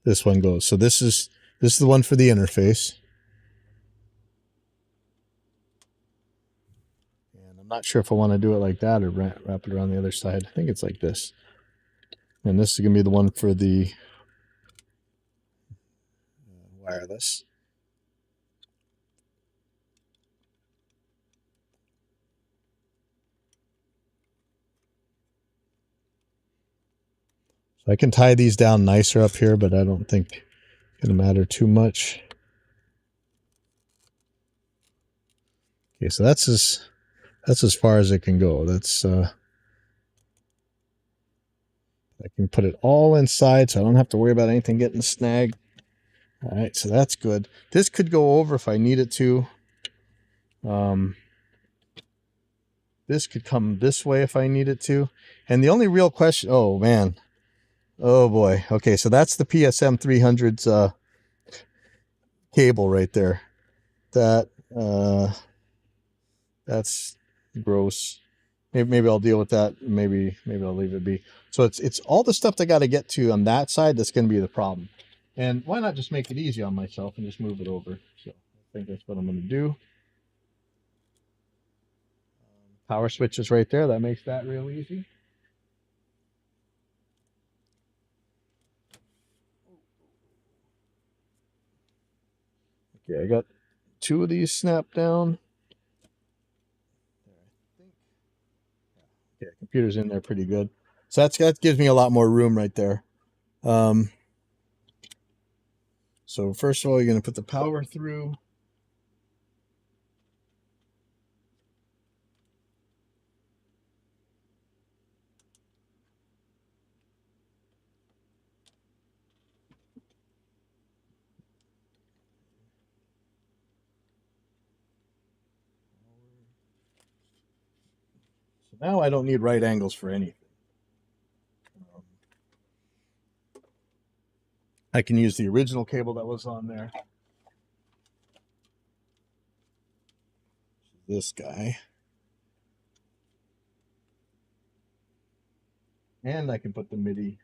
this one goes. So this is the one for the interface. And I'm not sure if I want to do it like that or wrap it around the other side. I think it's like this. And this is going to be the one for the wireless. So I can tie these down nicer up here, but I don't think it's going to matter too much. Okay, so that's as far as it can go. That's I can put it all inside, so I don't have to worry about anything getting snagged. All right, so that's good. This could go over if I need it to. This could come this way if I need it to. And the only real question, oh man, oh boy. Okay, so that's the PSM 300's cable right there. That's gross. Maybe I'll deal with that. Maybe I'll leave it be. So it's all the stuff I got to get to on that side that's going to be the problem. And why not just make it easy on myself and just move it over? So I think that's what I'm going to do. Power switch is right there. That makes that real easy. Okay, I got 2 of these snapped down. Yeah, computer's in there pretty good. So that gives me a lot more room right there. So first of all, you're going to put the power through. So now I don't need right angles for anything. I can use the original cable that was on there. This guy. And I can put the MIDI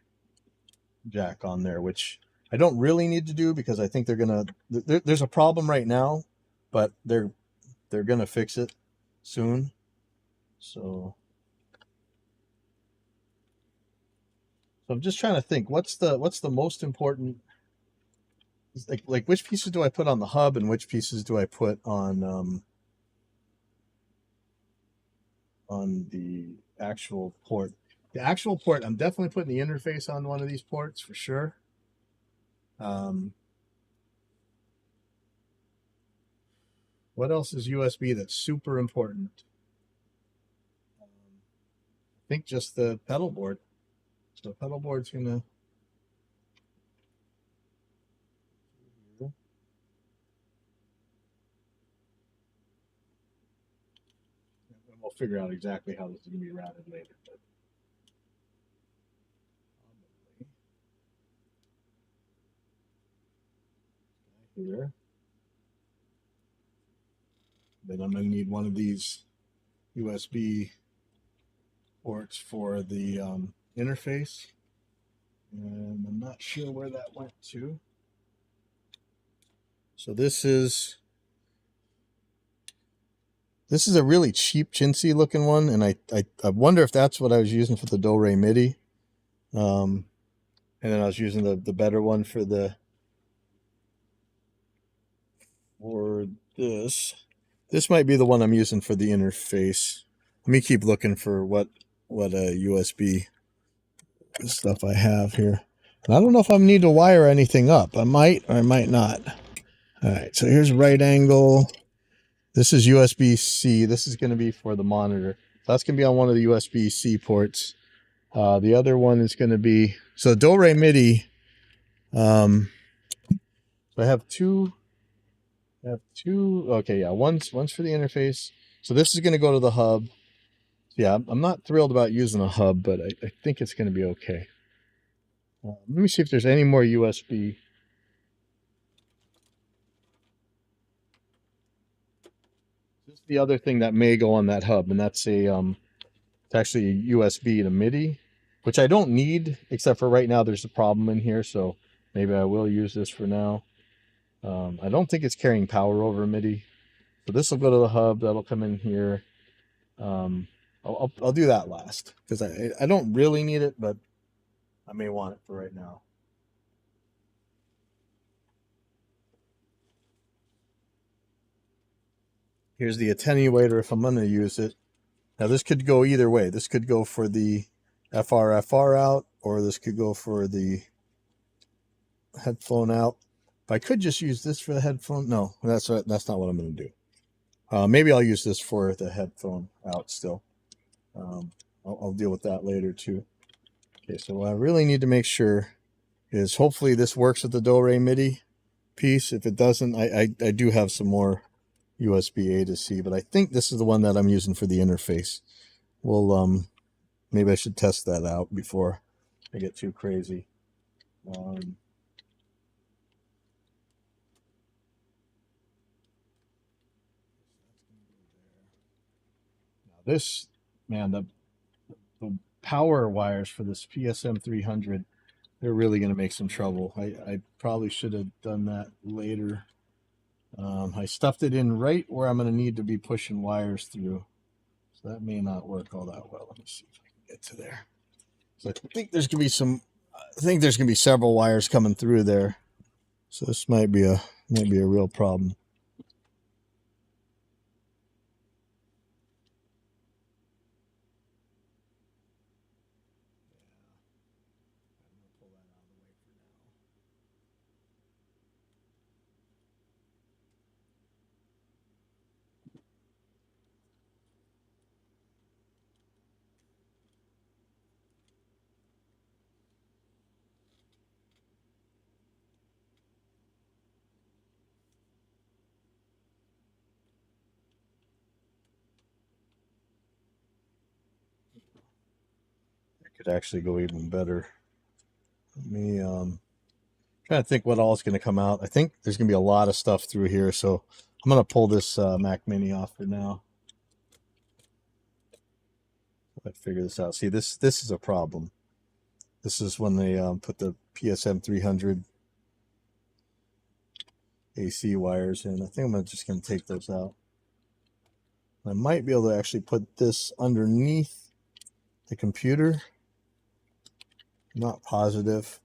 jack on there, which I don't really need to do because I think they're going to... There's a problem right now, but they're going to fix it soon. So I'm just trying to think, what's the most important... Like which pieces do I put on the hub and which pieces do I put on the actual port? The actual port, I'm definitely putting the interface on one of these ports for sure. What else is USB that's super important? I think just the pedal board. So pedal board's gonna... We'll figure out exactly how this is gonna be routed later. But here. Then I'm going to need one of these USB ports for the interface. And I'm not sure where that went to. So this is a really cheap chintzy looking one, and I wonder if that's what I was using for the Do-Re MIDI. And then I was using the better one for this. This might be the one I'm using for the interface. Let me keep looking for what USB stuff I have here. And I don't know if I need to wire anything up. I might or I might not. All right, so here's right angle. This is USB-C. This is going to be for the monitor. So that's going to be on one of the USB-C ports. The other one is going to be, so Do-Re MIDI. So I have two. Okay, yeah, one's for the interface. So this is going to go to the hub. Yeah, I'm not thrilled about using a hub, but I think it's going to be okay. Let me see if there's any more USB. This is the other thing that may go on that hub, and that's it's actually a USB to MIDI, which I don't need, except for right now there's a problem in here, so maybe I will use this for now. I don't think it's carrying power over MIDI. So this will go to the hub, that'll come in here. I'll do that last, because I don't really need it, but I may want it for right now. Here's the attenuator if I'm going to use it. Now this could go either way. This could go for the FR out, or this could go for the headphone out. If I could just use this for the headphone, no, that's not what I'm going to do. Maybe I'll use this for the headphone out still. I'll deal with that later too. Okay, so what I really need to make sure is hopefully this works with the Do-Re MIDI piece. If it doesn't, I do have some more USB A to C, but I think this is the one that I'm using for the interface. Well, maybe I should test that out before I get too crazy. This, man, the power wires for this PSM 300, they're really going to make some trouble. I probably should have done that later. I stuffed it in right where I'm going to need to be pushing wires through. So that may not work all that well. Let me see if I can get to there. So I think there's going to be several wires coming through there. So this might be a real problem. Could actually go even better. Let me trying to think what all is going to come out. I think there's going to be a lot of stuff through here, so I'm going to pull this Mac Mini off for now. Let's figure this out. See, this is a problem. This is when they put the PSM 300 AC wires in. I think I'm just going to take those out. I might be able to actually put this underneath the computer. I'm not positive,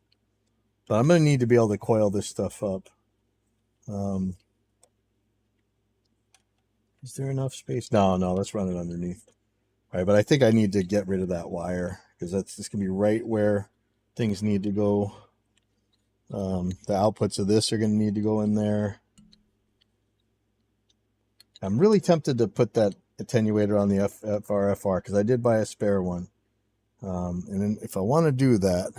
but I'm going to need to be able to coil this stuff up. Is there enough space? No, let's run it underneath. All right, but I think I need to get rid of that wire, because this going to be right where things need to go. The outputs of this are going to need to go in there. I'm really tempted to put that attenuator on the FR, because I did buy a spare one. And then if I want to do that,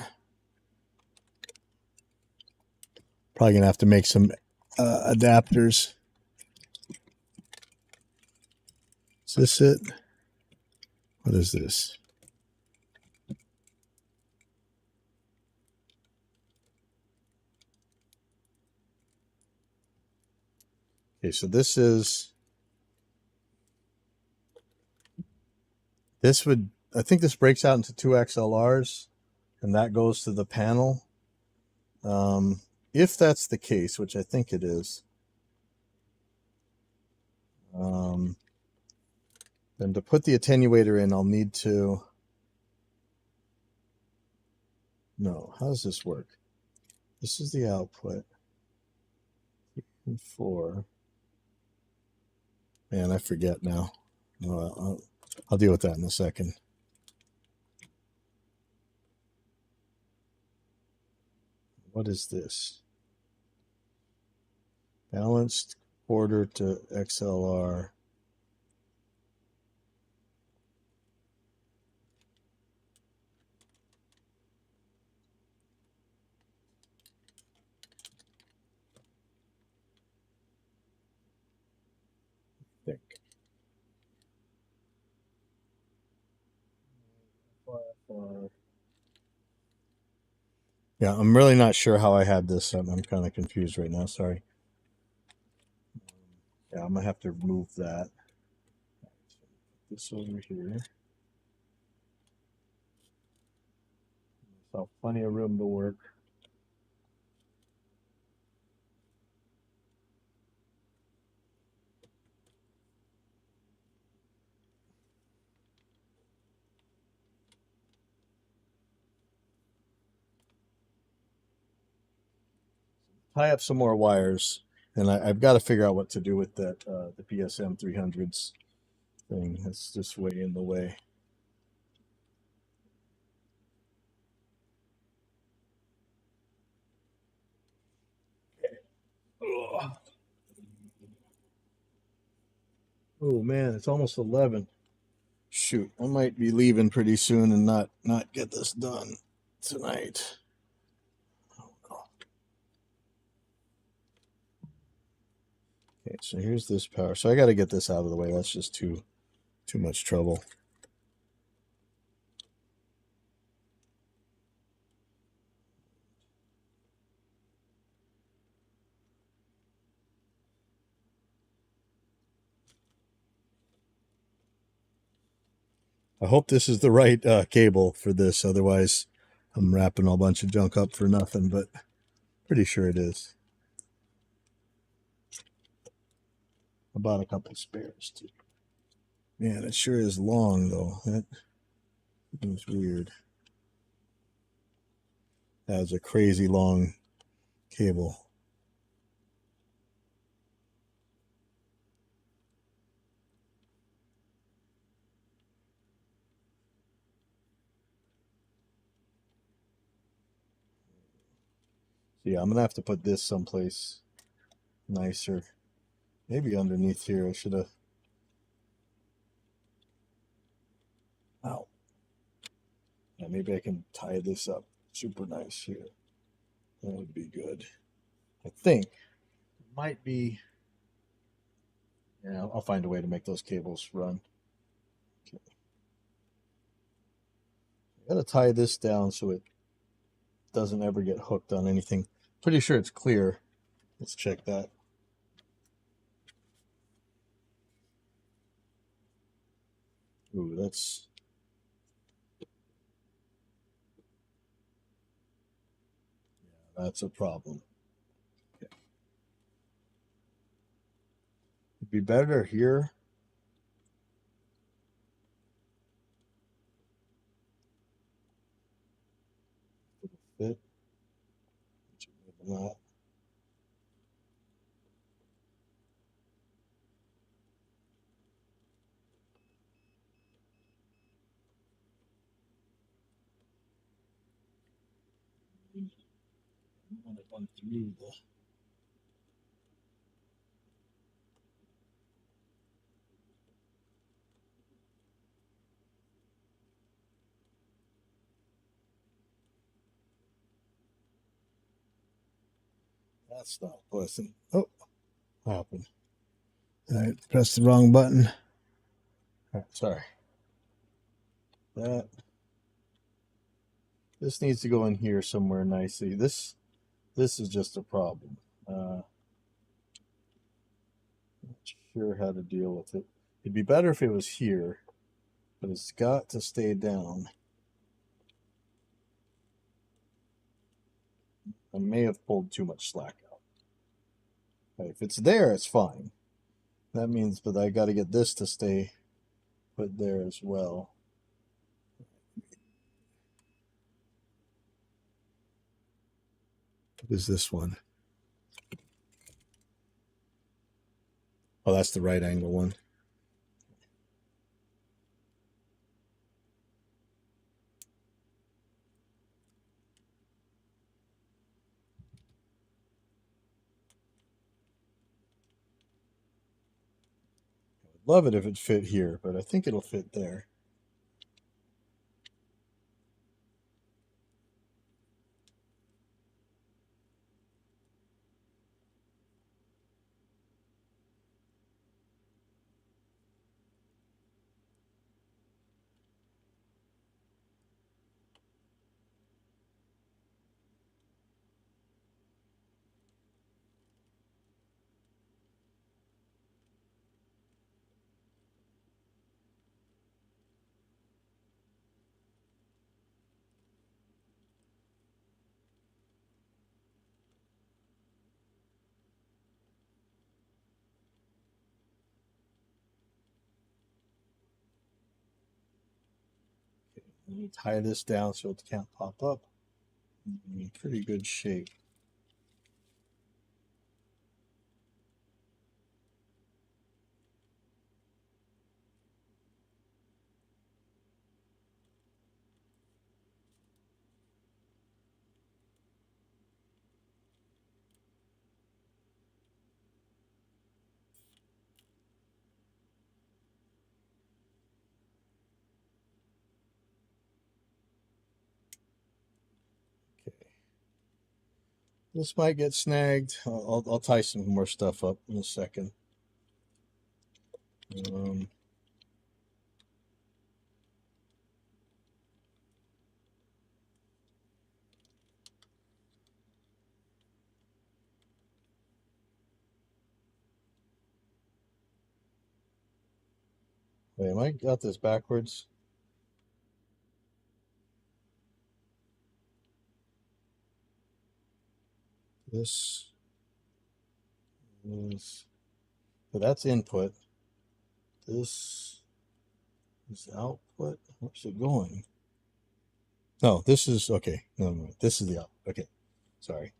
probably going to have to make some adapters. Is this it? What is this? Okay, so this would, I think this breaks out into two XLRs, and that goes to the panel. If that's the case, which I think it is, Then to put the attenuator in, I'll need to... No, how does this work? This is the output. 4. Man, I forget now. I'll deal with that in a second. What is this? Balanced quarter to XLR. Think. Yeah, I'm really not sure how I had this. I'm kind of confused right now. Sorry. Yeah, I'm gonna have to remove that. Put this over here. So plenty of room to work. Tie up some more wires, and I've got to figure out what to do with that the PSM 300s thing. That's just way in the way. Ugh. Oh man, it's almost 11. Shoot, I might be leaving pretty soon and not get this done tonight. Okay, so here's this power. So I got to get this out of the way. That's just too much trouble. I hope this is the right cable for this. Otherwise, I'm wrapping a bunch of junk up for nothing, but pretty sure it is. I bought a couple spares too. Man, it sure is long though. That was weird. That was a crazy long cable. So yeah, I'm gonna have to put this someplace nicer. Maybe underneath here. I should have. Ow. Yeah, maybe I can tie this up super nice here. That would be good. I think it might be. Yeah, I'll find a way to make those cables run. Okay. I gotta tie this down so it doesn't ever get hooked on anything. Pretty sure it's clear. Let's check that. Ooh, that's a problem. Okay. It'd be better here. Fit. Not. I want to run through the. That's not pleasant. Oh, what happened? All right, press the wrong button. All right, sorry. This needs to go in here somewhere nicely. This is just a problem. Not sure how to deal with it. It'd be better if it was here, but it's got to stay down. I may have pulled too much slack out. If it's there, it's fine. that means, but I got to get this to stay put there as well. What is this one? Oh, that's the right angle one. I would love it if it fit here, but I think it'll fit there. Let me tie this down so it can't pop up. In pretty good shape. This might get snagged. I'll tie some more stuff up in a second. Wait, am I got this backwards? This is, so that's input. This is output. Where's it going? No, this is, okay. No, this is the output. Okay, sorry.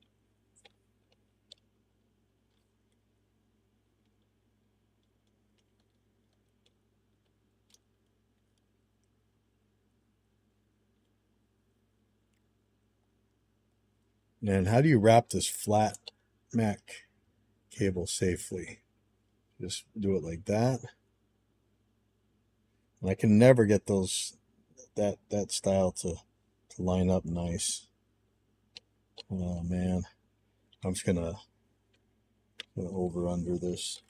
And how do you wrap this flat Mac cable safely? Just do it like that. And I can never get those that style to line up nice. Oh man, I'm just gonna over under this.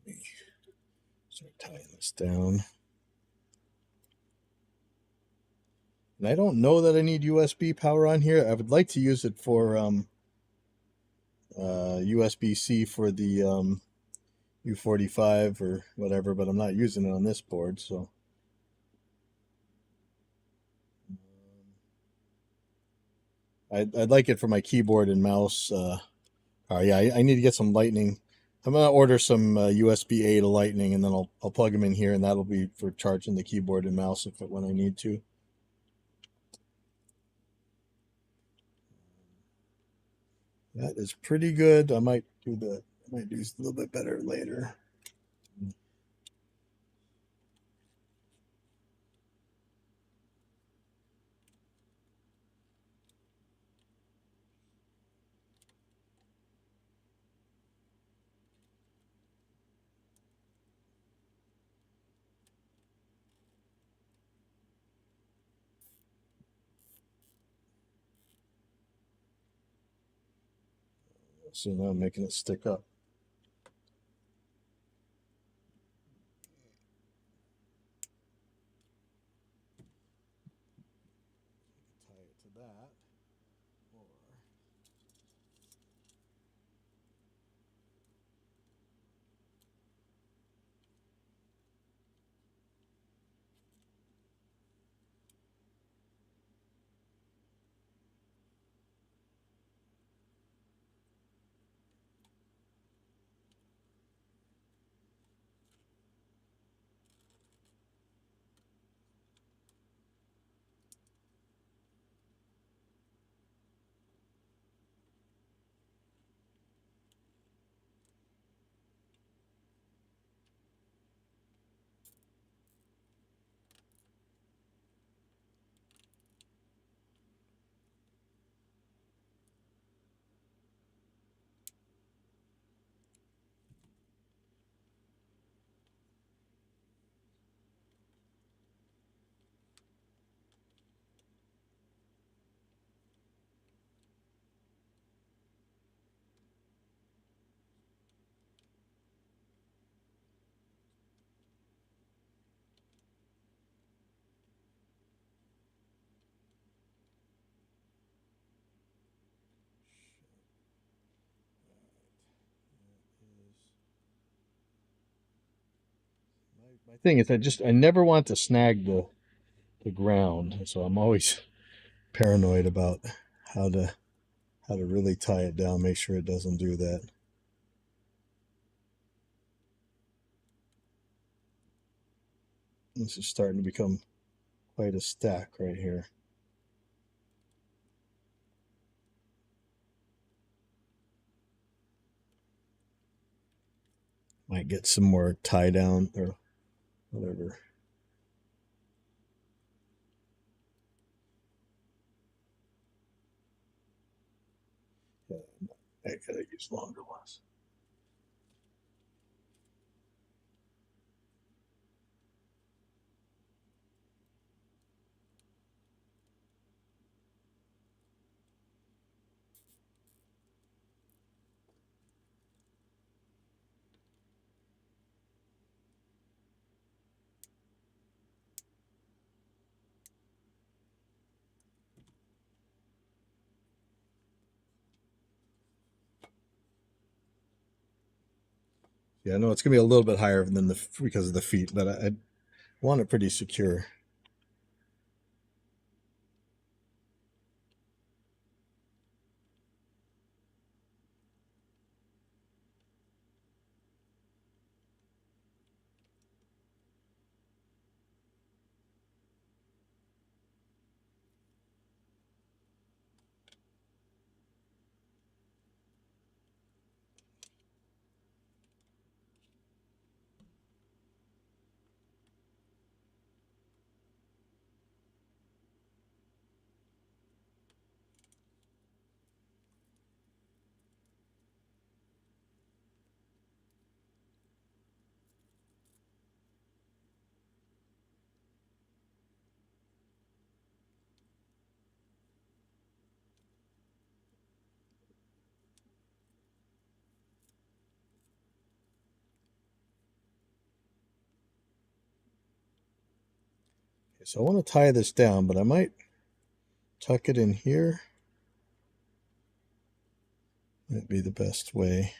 Let me start tying this down. And I don't know that I need USB power on here. I would like to use it for USB-C for the U45 or whatever, but I'm not using it on this board, so. I'd like it for my keyboard and mouse. Yeah, I need to get some lightning. I'm gonna order some USB-A to lightning, and then I'll plug them in here, and that'll be for charging the keyboard and mouse when I need to. That is pretty good. I might do a little bit better later. So now I'm making it stick up. that, or my thing is I never want to snag the ground, so I'm always paranoid about how to really tie it down, make sure it doesn't do that. This is starting to become quite a stack right here. Might get some more tie down or whatever. Yeah, I gotta use longer ones. Yeah, I know it's gonna be a little bit higher than because of the feet, but I want it pretty secure. Okay, so I want to tie this down, but I might tuck it in here. Might be the best way.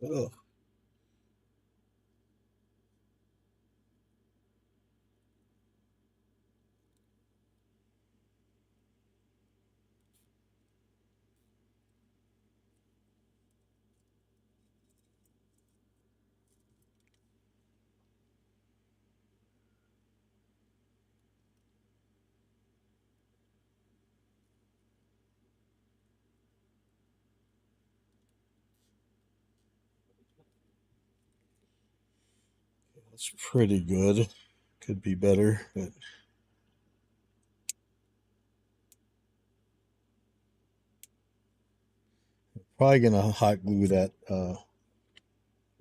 Oh, that's pretty good. Could be better, but probably gonna hot glue that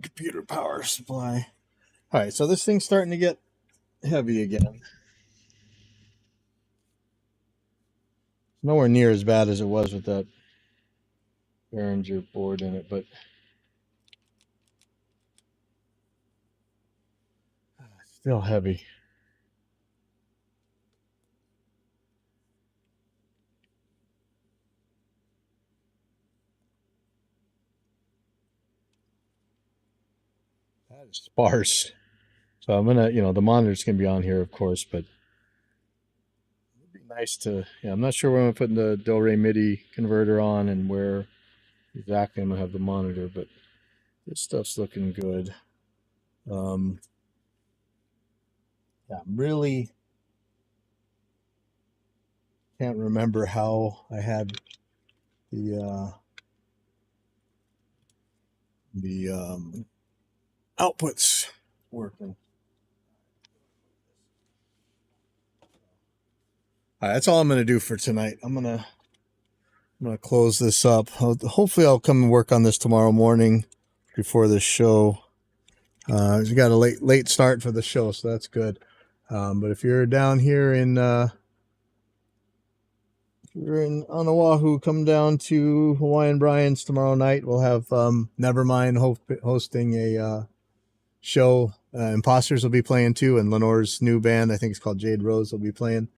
computer power supply. All right, so this thing's starting to get heavy again. Nowhere near as bad as it was with that Behringer board in it, but still heavy. That is sparse. So I'm gonna, the monitor's gonna be on here, of course, but it'd be nice to. Yeah, I'm not sure where I'm putting the Del-Rey MIDI converter on and where exactly I'm gonna have the monitor, but this stuff's looking good. Yeah, I'm really can't remember how I had the outputs working. All right, that's all I'm going to do for tonight. I'm gonna close this up. Hopefully, I'll come and work on this tomorrow morning before the show. We got a late start for the show, so that's good. But if you're down here in on Oahu, come down to Hawaiian Brian's tomorrow night. We'll have Nevermind hosting a show. Imposters will be playing too, and Lenore's new band, I think it's called Jade Rose, will be playing.